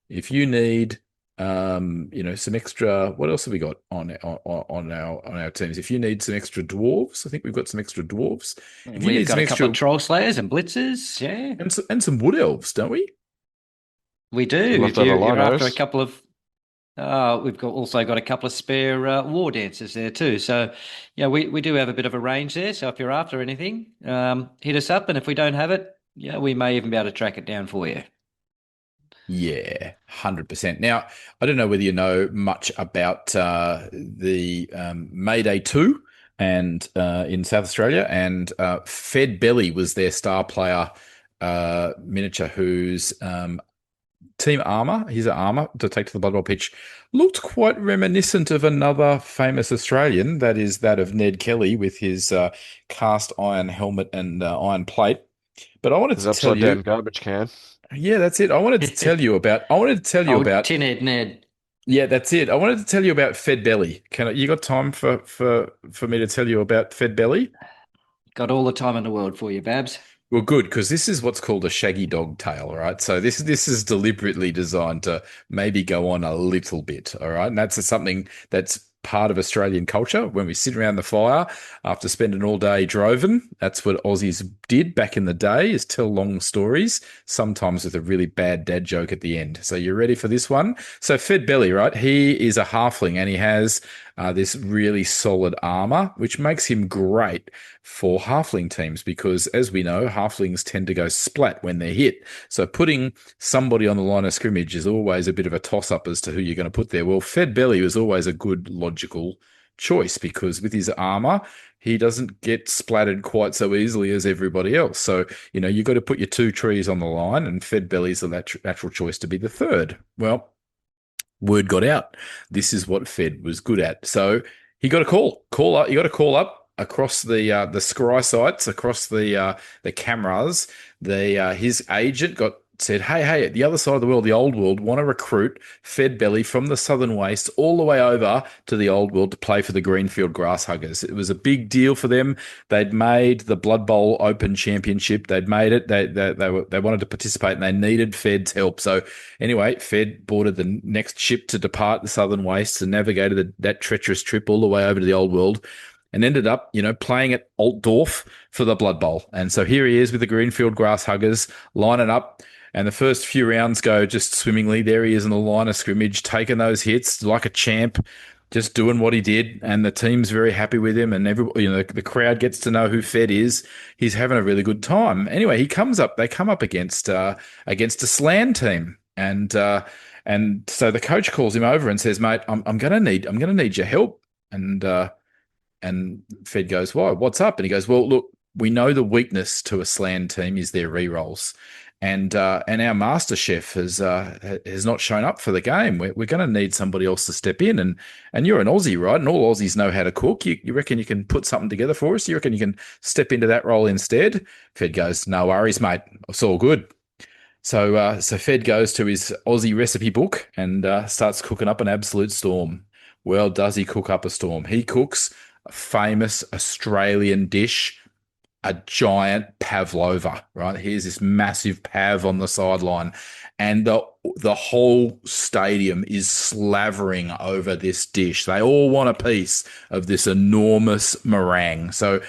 if you need some extra, what else have we got on our teams? If you need some extra dwarves, I think we've got some extra dwarves. If you We've need got some a couple extra of troll slayers and blitzers, yeah. and some wood elves, don't we? We do. Left If out a you're after a Linos. couple of, we've also got a couple of spare war dancers there too. So, yeah, we do have a bit of a range there. So if you're after anything, hit us up, and if we don't have it, yeah, we may even be able to track it down for you. Yeah, 100%. Now, I don't know whether you know much about the Mayday 2 and in South Australia, and Fed Belly was their star player miniature whose team armor, his armor to take to the Blood Bowl pitch, looked quite reminiscent of another famous Australian, that is that of Ned Kelly with his cast iron helmet and iron plate. But I wanted His to tell upside you, down garbage can. yeah, that's it. I wanted to tell you about. Tin Head Ned. Yeah, that's it. I wanted to tell you about Fed Belly. You got time for me to tell you about Fed Belly? Got all the time in the world for you, Babs. Well, good, because this is what's called a shaggy dog tail, right? So this is deliberately designed to maybe go on a little bit, all right? And that's something that's part of Australian culture. When we sit around the fire after spending all day droving, that's what Aussies did back in the day, is tell long stories, sometimes with a really bad dad joke at the end. So you ready for this one? So Fed Belly, right? He is a halfling, and he has this really solid armor, which makes him great for halfling teams because, as we know, halflings tend to go splat when they're hit. So putting somebody on the line of scrimmage is always a bit of a toss-up as to who you're going to put there. Well, Fed Belly was always a good logical choice because with his armor, he doesn't get splattered quite so easily as everybody else. So, you've got to put your 2 trees on the line, and Fed Belly's the natural choice to be the 3rd. Well, word got out. This is what Fed was good at. So he got a call up. You got to call up across the scry sites, across the cameras. His agent said, hey, at the other side of the world, the old world, want to recruit Fed Belly from the southern waste all the way over to the old world to play for the Greenfield Grasshuggers. It was a big deal for them. They'd made the Blood Bowl Open Championship. They'd made it. They wanted to participate, and they needed Fed's help. So anyway, Fed boarded the next ship to depart the southern wastes and navigated that treacherous trip all the way over to the old world, and ended up, playing at Altdorf for the Blood Bowl. And so here he is with the Greenfield Grasshuggers lining up. And the first few rounds go just swimmingly. There he is in the line of scrimmage, taking those hits like a champ, just doing what he did. And the team's very happy with him. And the crowd gets to know who Fed is. He's having a really good time. Anyway, they come up against a Slan team. And so the coach calls him over and says, mate, I'm gonna need your help. And Fed goes, why? What's up? And he goes, well, look, we know the weakness to a Slan team is their rerolls. And our master chef has not shown up for the game. We're going to need somebody else to step in. And you're an Aussie, right? And all Aussies know how to cook. You reckon you can put something together for us? You reckon you can step into that role instead? Fed goes, no worries, mate. It's all good. So Fed goes to his Aussie recipe book and starts cooking up an absolute storm. Well, does he cook up a storm? He cooks a famous Australian dish, a giant pavlova, right? Here's this massive pav on the sideline, and the whole stadium is slavering over this dish. They all want a piece of this enormous meringue. So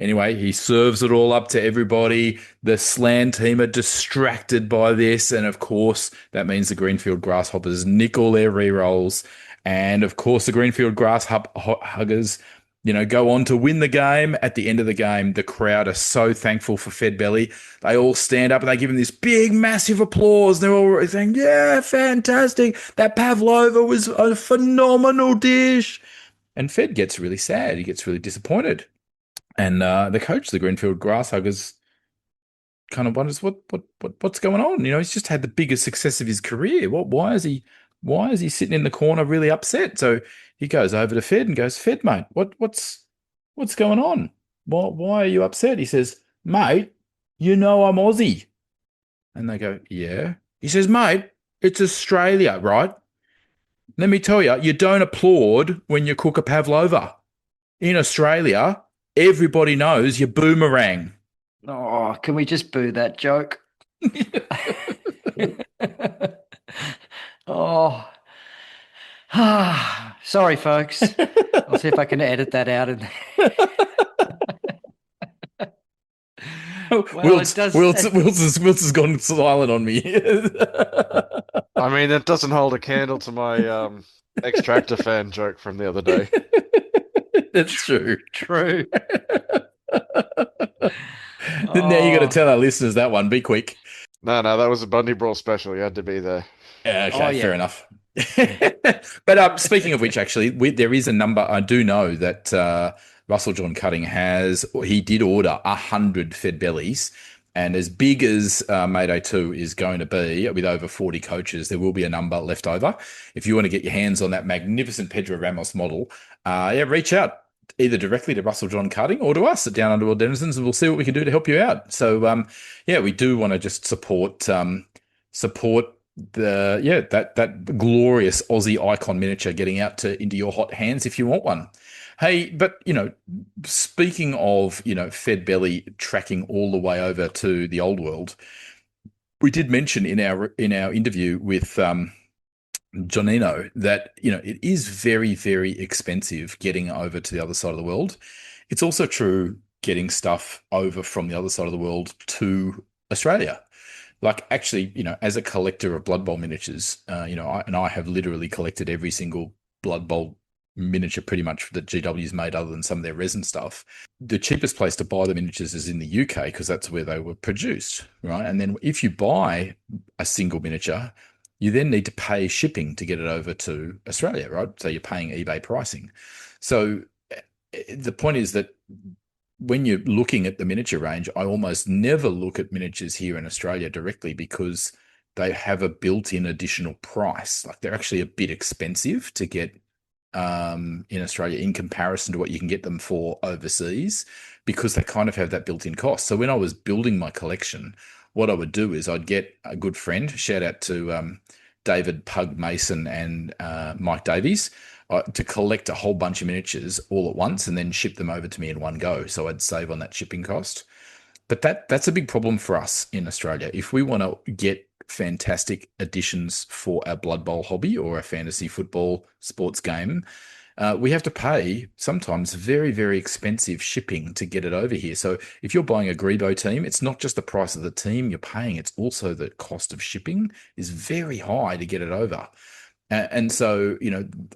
Anyway, he serves it all up to everybody. The Slan team are distracted by this. And of course, that means the Greenfield Grasshoppers nick all their rerolls. And of course, the Greenfield Grasshoppers, go on to win the game. At the end of the game, the crowd are so thankful for Fed Belly. They all stand up and they give him this big, massive applause. They're all saying, yeah, fantastic. That pavlova was a phenomenal dish. And Fed gets really sad. He gets really disappointed. And the coach, the Greenfield Grasshuggers, kind of wonders what's going on. He's just had the biggest success of his career. Why is he sitting in the corner really upset? So he goes over to Fed and goes, Fed, mate, what's going on? Why are you upset? He says, mate, I'm Aussie. And they go, yeah. He says, mate, it's Australia, right? Let me tell you, you don't applaud when you cook a pavlova. In Australia, everybody knows you boomerang. Oh, can we just boo that joke? Oh, sorry, folks. I'll see if I can edit that out. Wilts has gone silent on me. I mean, that doesn't hold a candle to my Extractor fan joke from the other day. That's true. True. Now you got to tell our listeners that one. Be quick. No, that was a Bundy Brawl special. You had to be there. Okay, fair enough. But speaking of which, actually, there is a number. I do know that Russell John Cutting he did order 100 Fed Bellies. And as big as Mayday 2 is going to be, with over 40 coaches, there will be a number left over. If you want to get your hands on that magnificent Pedro Ramos model, reach out either directly to Russell John Cutting or to us at Down Under World Denizens, and we'll see what we can do to help you out. So, we do want to just support that glorious Aussie icon miniature getting out into your hot hands if you want one. Hey, but, speaking of, Fed Belly tracking all the way over to the old world, we did mention in our interview with Janninu that, it is very, very expensive getting over to the other side of the world. It's also true getting stuff over from the other side of the world to Australia. Like, actually, as a collector of Blood Bowl miniatures, I have literally collected every single Blood Bowl miniature pretty much that GW's made, other than some of their resin stuff. The cheapest place to buy the miniatures is in the UK because that's where they were produced, right? And then if you buy a single miniature, you then need to pay shipping to get it over to Australia, right? So you're paying eBay pricing. So the point is that when you're looking at the miniature range, I almost never look at miniatures here in Australia directly because they have a built-in additional price. Like, they're actually a bit expensive to get in Australia in comparison to what you can get them for overseas, because they kind of have that built-in cost. So when I was building my collection, what I would do is I'd get a good friend, shout out to David Pug Mason and Mike Davies, to collect a whole bunch of miniatures all at once and then ship them over to me in one go. So I'd save on that shipping cost. But that's a big problem for us in Australia. If we want to get fantastic additions for our Blood Bowl hobby or a fantasy football sports game, we have to pay sometimes very, very expensive shipping to get it over here. So if you're buying a Grebo team, it's not just the price of the team you're paying, it's also the cost of shipping is very high to get it over. And so,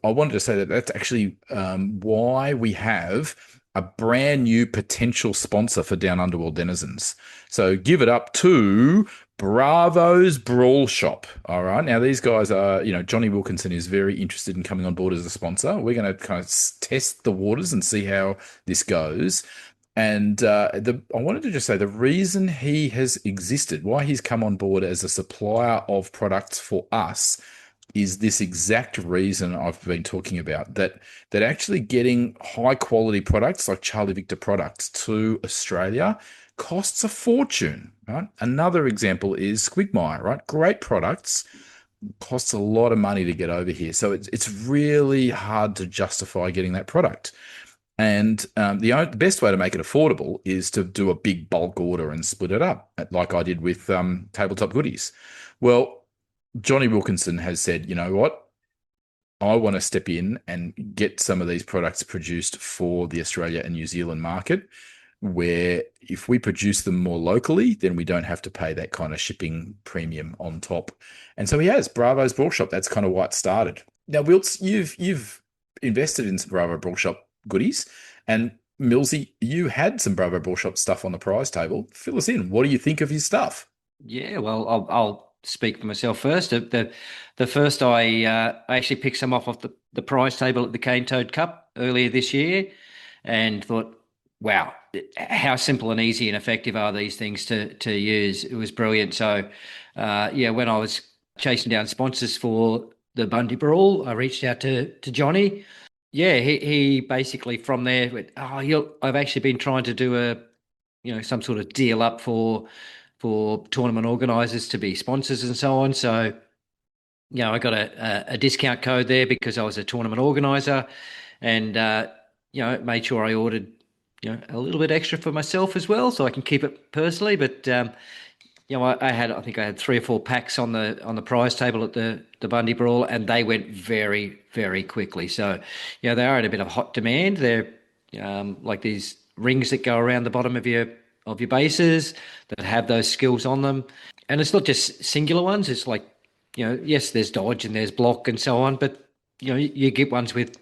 I wanted to say that that's actually why we have a brand new potential sponsor for Down Under World Denizens. So give it up to Bravo's Brawlshop. All right. Now, these guys are, Johnny Wilkinson is very interested in coming on board as a sponsor. We're going to kind of test the waters and see how this goes. And I wanted to just say the reason he has existed, why he's come on board as a supplier of products for us, is this exact reason I've been talking about, that actually getting high quality products like Charlie Victor products to Australia costs a fortune, right? Another example is Squigmire, right? Great products, costs a lot of money to get over here. So it's really hard to justify getting that product. And the best way to make it affordable is to do a big bulk order and split it up, like I did with Tabletop Goodies. Well, Johnny Wilkinson has said, you know what? I want to step in and get some of these products produced for the Australia and New Zealand market. where if we produce them more locally, then we don't have to pay that kind of shipping premium on top. And so he has Bravo's Brawlshop. That's kind of why it started. Now, Wilts, you've invested in some Bravo Brawlshop goodies, and Millsy, you had some Bravo Brawlshop stuff on the prize table. Fill us in. What do you think of his stuff? Yeah, well, I'll speak for myself first. The first I actually picked some off the prize table at the Cane Toad Cup earlier this year, and thought, wow, how simple and easy and effective are these things to use? It was brilliant. So, when I was chasing down sponsors for the Bundy Brawl, I reached out to Johnny. Yeah, he basically from there went, I've actually been trying to do some sort of deal up for tournament organisers to be sponsors and so on. So, I got a discount code there because I was a tournament organiser, and made sure I ordered a little bit extra for myself as well, so I can keep it personally. But I think I had 3 or 4 packs on the prize table at the Bundy Brawl, and they went very, very quickly. So, they are in a bit of hot demand. They're like these rings that go around the bottom of your bases that have those skills on them. And it's not just singular ones. It's like, yes, there's dodge and there's block and so on, but you get ones with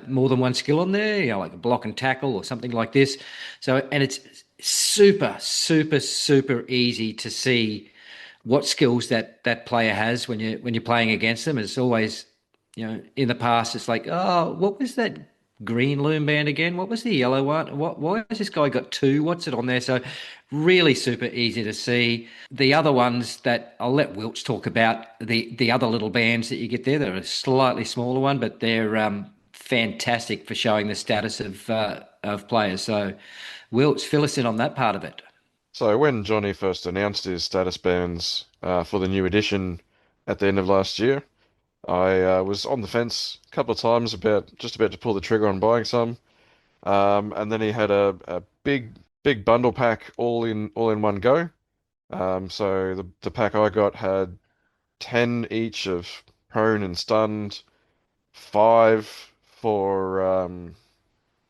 more than one skill on there, like a block and tackle or something like this. So, and it's super, super, super easy to see what skills that player has when you're playing against them. It's always, in the past, it's like, oh, what was that green loom band again? What was the yellow one? Why has this guy got 2? What's it on there? So really super easy to see. The other ones that I'll let Wilts talk about, the other little bands that you get there, they're a slightly smaller one, but they're fantastic for showing the status of players. So Wilts, fill us in on that part of it. So when Johnny first announced his status bands for the new edition at the end of last year, I was on the fence a couple of times about to pull the trigger on buying some, and then he had a big bundle pack all in one go. So the pack I got had 10 each of prone and stunned, 5 for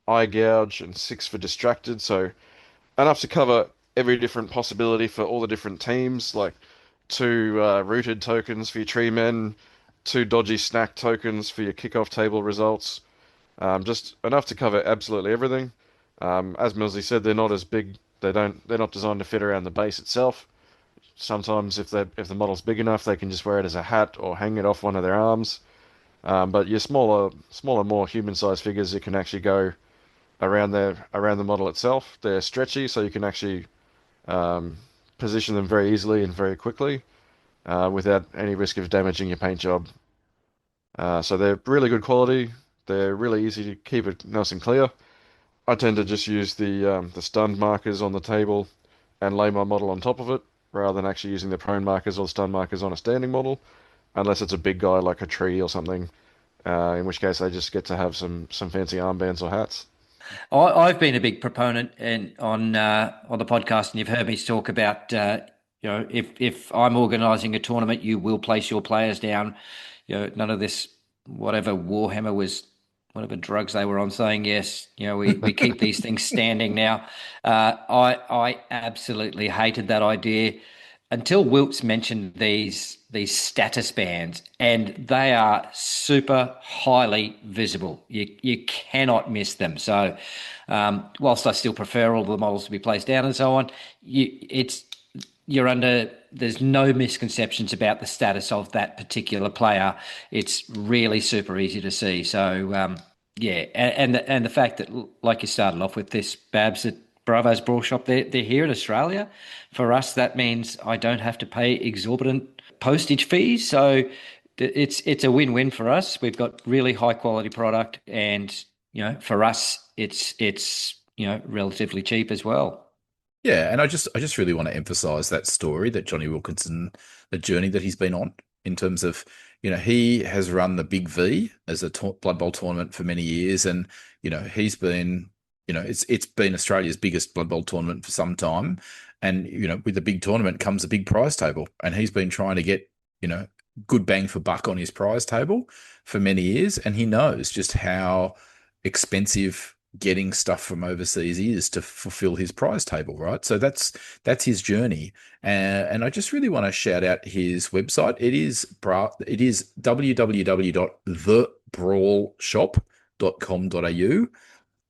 eye gouge, and 6 for distracted. So enough to cover every different possibility for all the different teams, like 2 rooted tokens for your tree men, 2 dodgy snack tokens for your kickoff table results. Just enough to cover absolutely everything. As Millsy said, they're not as big. They're not designed to fit around the base itself. Sometimes if the model's big enough, they can just wear it as a hat or hang it off one of their arms. But your smaller, more human-sized figures, you can actually go around the model itself. They're stretchy, so you can actually position them very easily and very quickly without any risk of damaging your paint job. So they're really good quality. They're really easy to keep it nice and clear. I tend to just use the stunned markers on the table and lay my model on top of it, rather than actually using the prone markers or the stun markers on a standing model, unless it's a big guy like a tree or something, in which case I just get to have some fancy armbands or hats. I've been a big proponent on the podcast, and you've heard me talk about, if I'm organising a tournament, you will place your players down. None of this, whatever Warhammer was, whatever drugs they were on, saying, yes, we keep these things standing now. I absolutely hated that idea until Wilts mentioned these status bands, and they are super highly visible. You cannot miss them. So whilst I still prefer all the models to be placed down and so on, there's no misconceptions about the status of that particular player. It's really super easy to see. So and the fact that, like you started off with this, Babs, that Bravo's Brawlshop, they're here in Australia. For us, that means I don't have to pay exorbitant postage fees. So it's a win-win for us. We've got really high quality product, and for us, it's relatively cheap as well. Yeah, and I just really want to emphasize that story that Johnny Wilkinson, the journey that he's been on in terms of, he has run the Big V as a Blood Bowl tournament for many years, and he's been, it's been Australia's biggest Blood Bowl tournament for some time, and with the big tournament comes a big prize table, and he's been trying to get good bang for buck on his prize table for many years, and he knows just how expensive getting stuff from overseas is to fulfill his prize table, right? So that's his journey, and I just really want to shout out his website. It is www.thebrawlshop.com.au,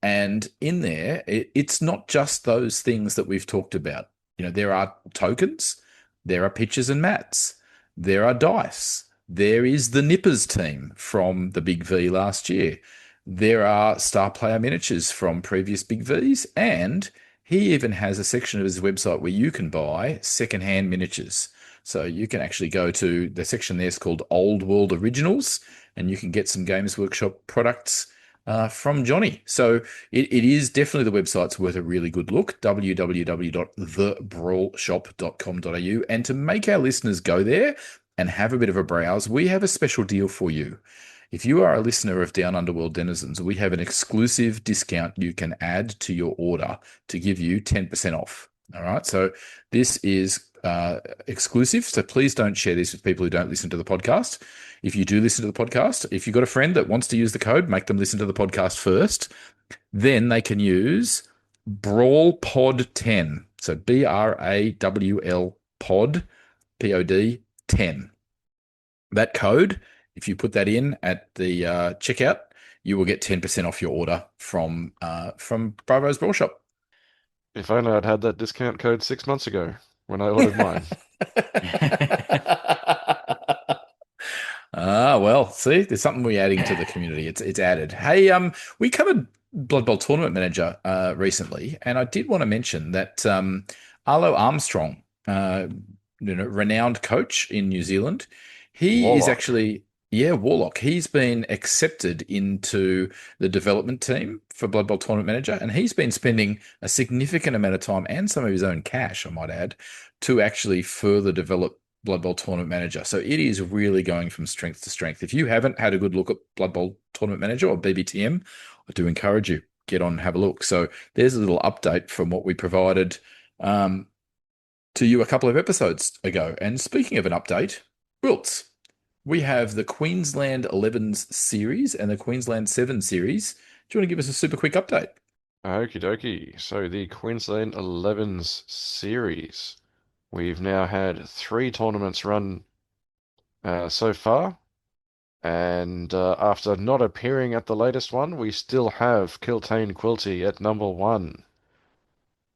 and in there, it's not just those things that we've talked about. There are tokens, there are pitches and mats, there are dice, there is the Nippers team from the Big V last year. There are star player miniatures from previous Big Vs, and he even has a section of his website where you can buy secondhand miniatures. So you can actually go to the section there, it's called Old World Originals, and you can get some Games Workshop products from Johnny. So it is definitely the website's worth a really good look, www.thebrawlshop.com.au. And to make our listeners go there and have a bit of a browse, we have a special deal for you. If you are a listener of Down Under World Denizens, we have an exclusive discount you can add to your order to give you 10% off. All right. So this is exclusive. So please don't share this with people who don't listen to the podcast. If you do listen to the podcast, if you've got a friend that wants to use the code, make them listen to the podcast first. Then they can use BrawlPod10. So BRAWL pod, POD 10. That code, if you put that in at the checkout, you will get 10% off your order from Bravo's Brawlshop. If only I'd had that discount code 6 months ago when I ordered mine. Well, see, there's something we're adding to the community. It's added. Hey, we covered Blood Bowl Tournament Manager recently, and I did want to mention that Arlo Armstrong, renowned coach in New Zealand, he Warlock. is actually Warlock. He's been accepted into the development team for Blood Bowl Tournament Manager, and he's been spending a significant amount of time and some of his own cash, I might add, to actually further develop Blood Bowl Tournament Manager. So it is really going from strength to strength. If you haven't had a good look at Blood Bowl Tournament Manager or BBTM, I do encourage you, get on and have a look. So there's a little update from what we provided to you a couple of episodes ago. And speaking of an update, Wilts, we have the Queensland 11s series and the Queensland 7 series. Do you want to give us a super quick update? Okie dokie. So the Queensland 11s series. We've now had 3 tournaments run so far. And after not appearing at the latest one, we still have Kiltane Quilty at number 1.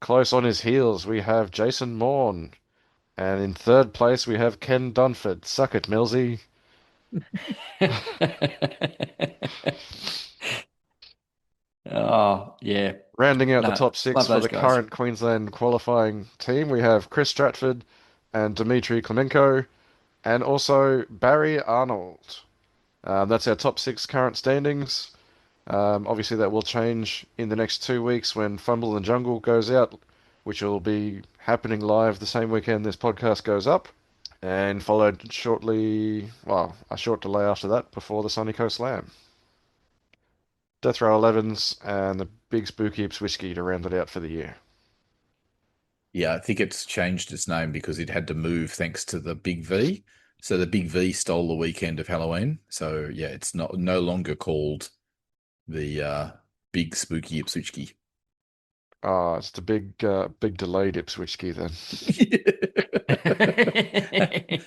Close on his heels, we have Jason Morn. And in 3rd place, we have Ken Dunford. Suck it, Millsy. Oh, yeah. Rounding out No, the top 6 love for those the guys. current Queensland qualifying team, we have Chris Stratford and Dmitry Klemenko, and also Barry Arnold. That's our top 6 current standings. Obviously, that will change in the next 2 weeks when Fumble and Jungle goes out, which will be happening live the same weekend this podcast goes up, and followed shortly, well, a short delay after that before the Sunny Coast Slam. Death Row 11s and the Big Spooky Ipswich to round it out for the year. Yeah, I think it's changed its name because it had to move thanks to the Big V. So the Big V stole the weekend of Halloween. So yeah, it's no longer called the Big Spooky Ipswich. Ah, it's the big delayed Ipswich then.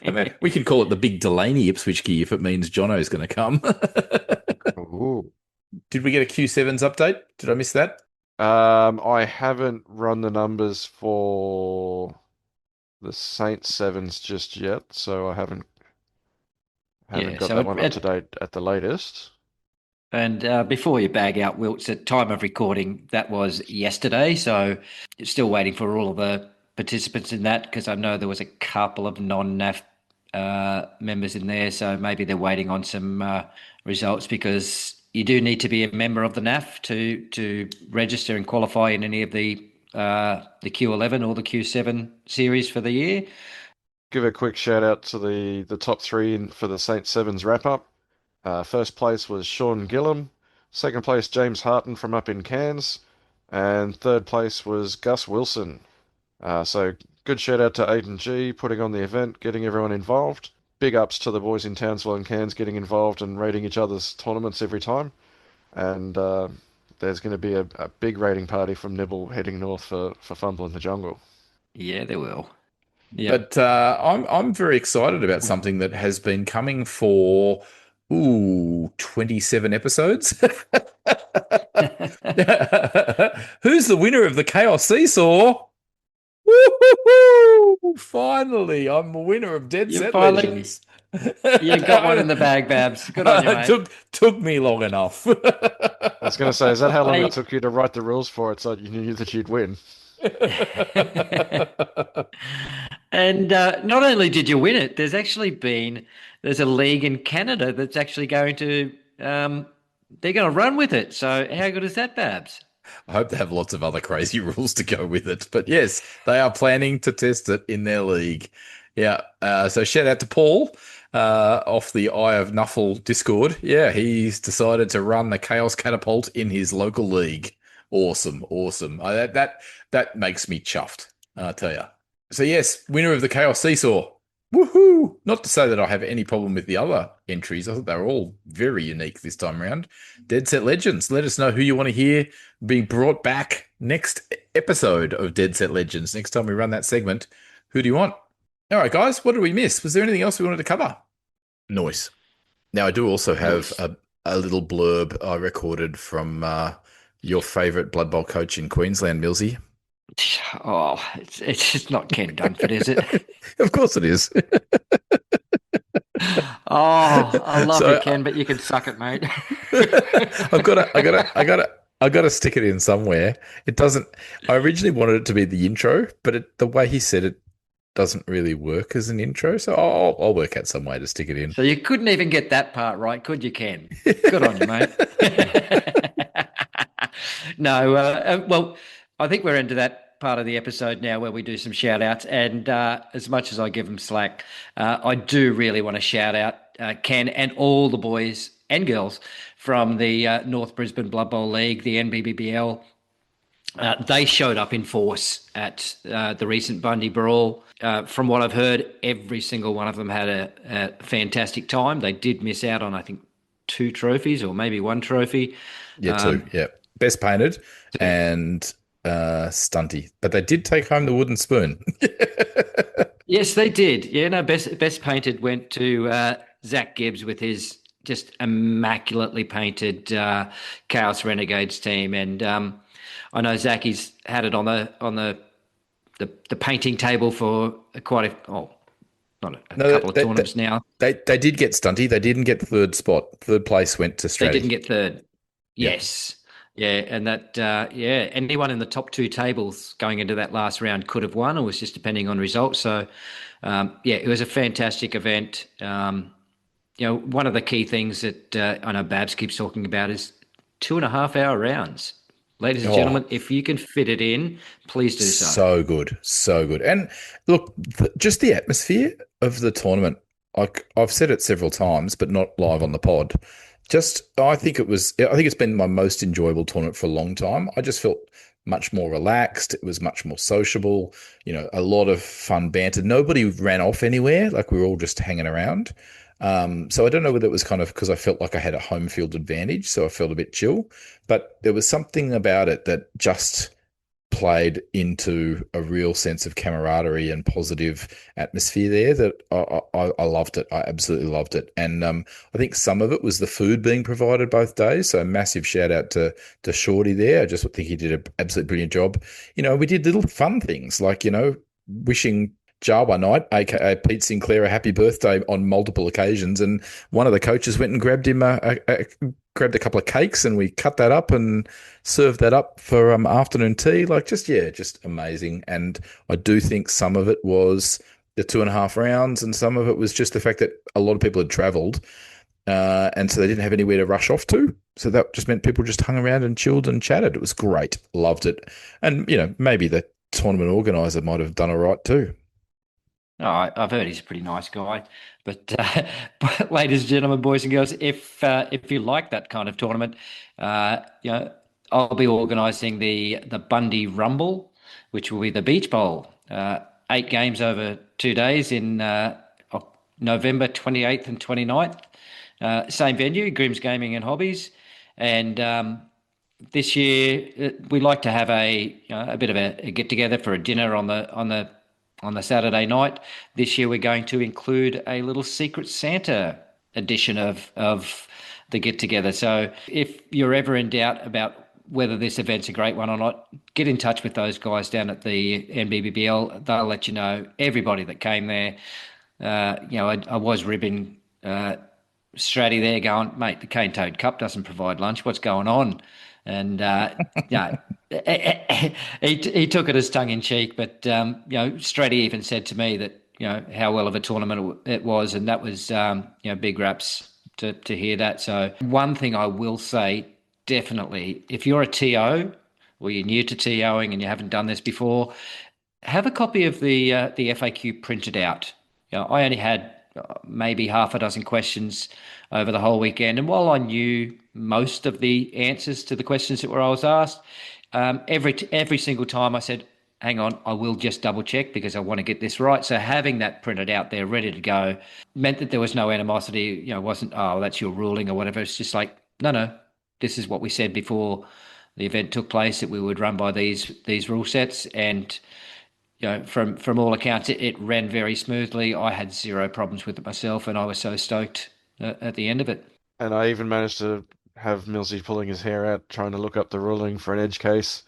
I mean, we could call it the Big Delaney Ipswich if it means Jono's going to come. Ooh. Did we get a Q7s update? Did I miss that? I haven't run the numbers for the Saint Sevens just yet, so I haven't got so that one up to date at the latest. And before you bag out Wilts, at time of recording, that was yesterday. So still waiting for all of the participants in that, because I know there was a couple of non-NAF members in there. So maybe they're waiting on some results, because you do need to be a member of the NAF to register and qualify in any of the Q11 or the Q7 series for the year. Give a quick shout out to the top 3 for the Saint Sevens wrap up. First place was Sean Gillum. Second place, James Harton from up in Cairns. And third place was Gus Wilson. So good shout out to Aiden G putting on the event, getting everyone involved. Big ups to the boys in Townsville and Cairns getting involved and rating each other's tournaments every time. And there's going to be a big raiding party from Nibble heading north for Fumble in the Jungle. Yeah, they will. Yeah. But I'm very excited about something that has been coming for 27 episodes. Who's the winner of the Chaos Seesaw? Woo-hoo-hoo! Finally, I'm the winner of Dead You Set finally- Legends. You got one in the bag, Babs. Good on you, mate. Took me long enough. I was going to say, is that how long Hey. it took you to write the rules for it so you knew that you'd win? And not only did you win it, there's a league in Canada that's actually going to they're going to run with it. So how good is that, Babs? I hope they have lots of other crazy rules to go with it. But yes, they are planning to test it in their league. Yeah. So shout out to Paul off the Eye of Nuffle Discord. Yeah, he's decided to run the Chaos Catapult in his local league. Awesome. That makes me chuffed, I tell you. So yes, winner of the Chaos Seesaw. Woohoo! Not to say that I have any problem with the other entries. I thought they were all very unique this time around. Dead Set Legends. Let us know who you want to hear be brought back next episode of Dead Set Legends. Next time we run that segment, who do you want? All right, guys, what did we miss? Was there anything else we wanted to cover? Noise. Now, I do also have a little blurb I recorded from your favourite Blood Bowl coach in Queensland, Millsy. Oh, it's just not Ken Dunford, is it? Of course it is. Oh, I love So- you, Ken, but you can suck it, mate. I got to stick it in somewhere. It doesn't. I originally wanted it to be the intro, but the way he said it doesn't really work as an intro. So I'll work out some way to stick it in. So you couldn't even get that part right, could you, Ken? Good on you, mate. No, well, I think we're into that part of the episode now where we do some shout outs. And as much as I give them slack, I do really want to shout out Ken and all the boys and girls from the North Brisbane Blood Bowl League, the NBBBL. They showed up in force at the recent Bundy Brawl. From what I've heard, every single one of them had a fantastic time. They did miss out on, I think, 2 trophies or maybe 1 trophy. Yeah, 2. Yeah, best painted and stunty, but they did take home the wooden spoon. Yes, they did. Yeah, no, best painted went to Zach Gibbs with his just immaculately painted Chaos Renegades team, and I know Zachy's had it on the painting table for quite a couple of tournaments now. They did get stunty. They didn't get third spot. Third place went to Stratty. They didn't get third. Yes. Yeah, and that anyone in the top 2 tables going into that last round could have won. It was just depending on results. So, it was a fantastic event. One of the key things that I know Babs keeps talking about is 2.5-hour rounds. Ladies and gentlemen, if you can fit it in, please do so. So good, so good. And look, just the atmosphere of the tournament. I've said it several times, but not live on the pod. I think it's been my most enjoyable tournament for a long time. I just felt much more relaxed. It was much more sociable. A lot of fun banter. Nobody ran off anywhere. Like we were all just hanging around. So I don't know whether it was kind of because I felt like I had a home field advantage, so I felt a bit chill. But there was something about it that just played into a real sense of camaraderie and positive atmosphere there that I loved it. I absolutely loved it. And I think some of it was the food being provided both days. So a massive shout out to Shorty there. I just think he did an absolutely brilliant job. We did little fun things like, wishing Jawa Night, aka Pete Sinclair, a happy birthday on multiple occasions, and one of the coaches went and grabbed him grabbed a couple of cakes, and we cut that up and served that up for afternoon tea. Just amazing. And I do think some of it was the 2.5 rounds, and some of it was just the fact that a lot of people had travelled, and so they didn't have anywhere to rush off to. So that just meant people just hung around and chilled and chatted. It was great, loved it, and maybe the tournament organizer might have done all right too. Oh, I've heard he's a pretty nice guy, but ladies and gentlemen, boys and girls, if you like that kind of tournament, I'll be organising the Bundy Rumble, which will be the Beach Bowl, 8 games over 2 days in November 28th and 29th. Same venue, Grimm's Gaming and Hobbies, and this year we like to have a bit of a get together for a dinner on the Saturday night. This year we're going to include a little Secret Santa edition of the get together. So if you're ever in doubt about whether this event's a great one or not, get in touch with those guys down at the NBBBL. They'll let you know. Everybody that came there, I was ribbing Stratty there going, mate, the Cane Toad Cup doesn't provide lunch. What's going on? And he took it as tongue in cheek, but Stratty even said to me that how well of a tournament it was, and that was big raps to hear that. So one thing I will say, definitely, if you're a TO or you're new to TOing and you haven't done this before, have a copy of the FAQ printed out. I only had maybe half a dozen questions over the whole weekend, and while I knew most of the answers to the questions that I was asked, every single time I said, hang on, I will just double check because I want to get this right. So having that printed out there, ready to go, meant that there was no animosity. It wasn't, oh, that's your ruling or whatever. It's just like, no, this is what we said before the event took place, that we would run by these rule sets. And from all accounts, it ran very smoothly. I had zero problems with it myself, and I was so stoked at the end of it. And I even managed to have Millsy pulling his hair out, trying to look up the ruling for an edge case,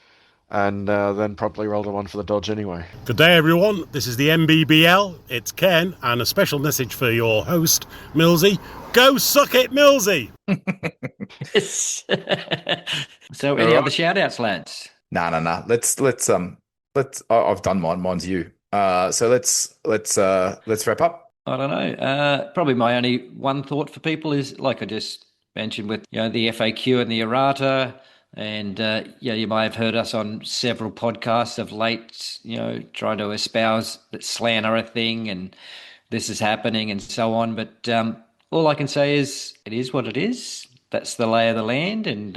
and then promptly rolled a one for the dodge anyway. Good day, everyone. This is the MBBL. It's Ken, and a special message for your host, Millsy. Go suck it, Millsy! So, any other shout-outs, lads? No. Let's. I've done mine. Mine's you. So let's wrap up. I don't know. Probably my only one thought for people is, like I just mentioned with the FAQ and the errata. And you may have heard us on several podcasts of late, trying to espouse that slander a thing and this is happening and so on. But all I can say is it is what it is. That's the lay of the land. And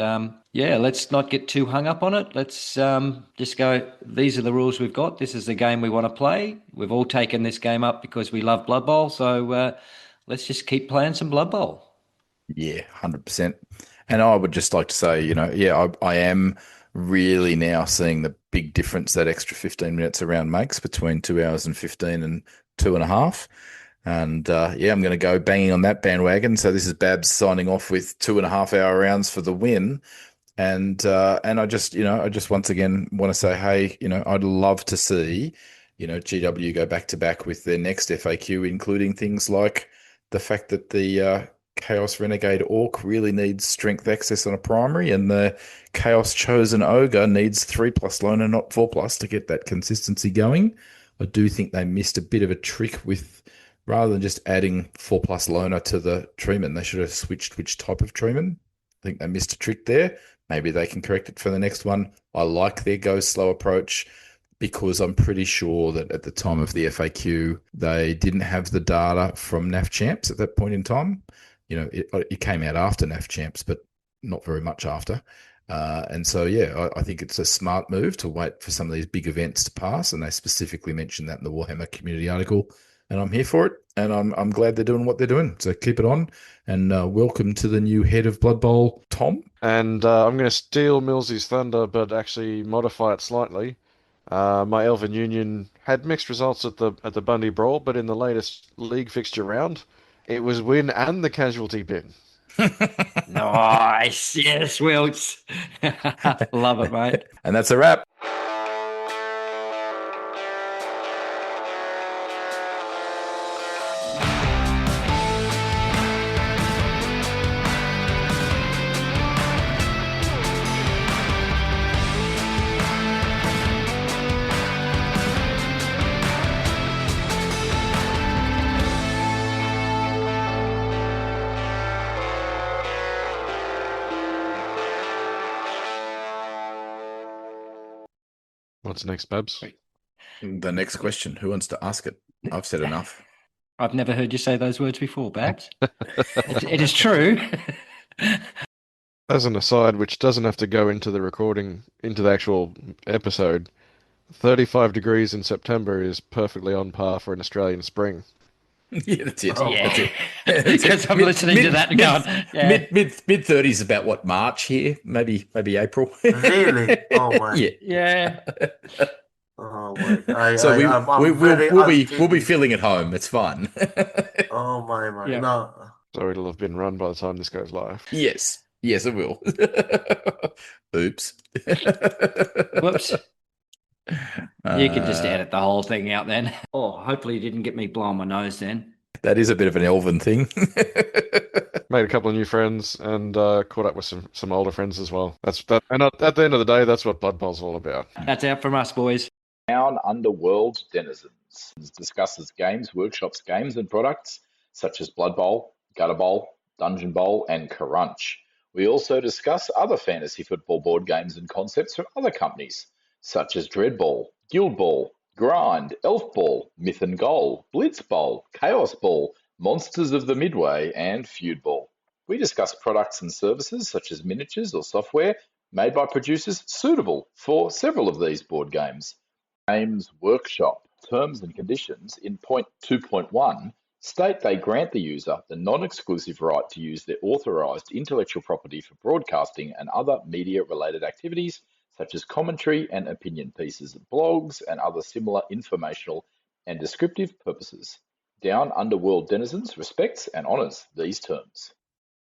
let's not get too hung up on it. Let's just go, these are the rules we've got. This is the game we want to play. We've all taken this game up because we love Blood Bowl. So let's just keep playing some Blood Bowl. Yeah, 100%. And I would just like to say, I am really now seeing the big difference that extra 15 minutes around makes between 2 hours and 15 and 2.5. And I'm going to go banging on that bandwagon. So this is Babs signing off with 2.5 hour rounds for the win. And I just once again want to say, hey, I'd love to see, GW go back to back with their next FAQ, including things like the fact that the Chaos Renegade Orc really needs strength access on a primary, and the Chaos Chosen Ogre needs 3+ loner, not 4+ to get that consistency going. I do think they missed a bit of a trick with, rather than just adding 4+ loner to the treatment, they should have switched which type of treatment. I think they missed a trick there. Maybe they can correct it for the next one. I like their go slow approach because I'm pretty sure that at the time of the FAQ, they didn't have the data from NAF Champs at that point in time. It came out after NAF Champs, but not very much after. And so, I think it's a smart move to wait for some of these big events to pass. And they specifically mentioned that in the Warhammer community article. And I'm here for it. And I'm glad they're doing what they're doing. So keep it on. And welcome to the new head of Blood Bowl, Tom. And I'm going to steal Millsy's thunder, but actually modify it slightly. My Elven Union had mixed results at the Bundy Brawl, but in the latest league fixture round, it was win and the casualty bin. Nice. Yes, Wilts. Love it, mate. And that's a wrap. What's next, Babs? The next question. Who wants to ask it? I've said enough. I've never heard you say those words before, Babs. It is true. As an aside, which doesn't have to go into the recording, into the actual episode, 35 degrees in September is perfectly on par for an Australian spring. Yeah, that's it. Oh, That's Yeah, it. because I'm listening to that and going, yeah, mid 30s about what, March here, maybe April. really? Oh my. Yeah. yeah. Oh my. So I'm very we'll be anti. feeling at home. It's fun. Oh my. Yeah. No. So it'll have been run by the time this goes live. Yes, it will. Oops. Whoops. You can just edit the whole thing out then. Oh, hopefully you didn't get me blowing my nose then. That is a bit of an elven thing. Made a couple of new friends and caught up with some older friends as well. That's that. And at the end of the day, that's what Blood Bowl's all about. That's out from us, boys. Down Under World Denizens discusses Games Workshop's games and products such as Blood Bowl, Gutter Bowl, Dungeon Bowl, and Crunch. We also discuss other fantasy football board games and concepts from other companies such as Dread Ball, Guild Ball, Grind, Elf Ball, Myth and Goal, Blitz Bowl, Chaos Ball, Monsters of the Midway, and Feud Ball. We discuss products and services such as miniatures or software made by producers suitable for several of these board games. Games Workshop terms and conditions in point 2.1 state they grant the user the non-exclusive right to use their authorised intellectual property for broadcasting and other media-related activities such as commentary and opinion pieces, blogs, and other similar informational and descriptive purposes. Down Under World Denizens respects and honours these terms.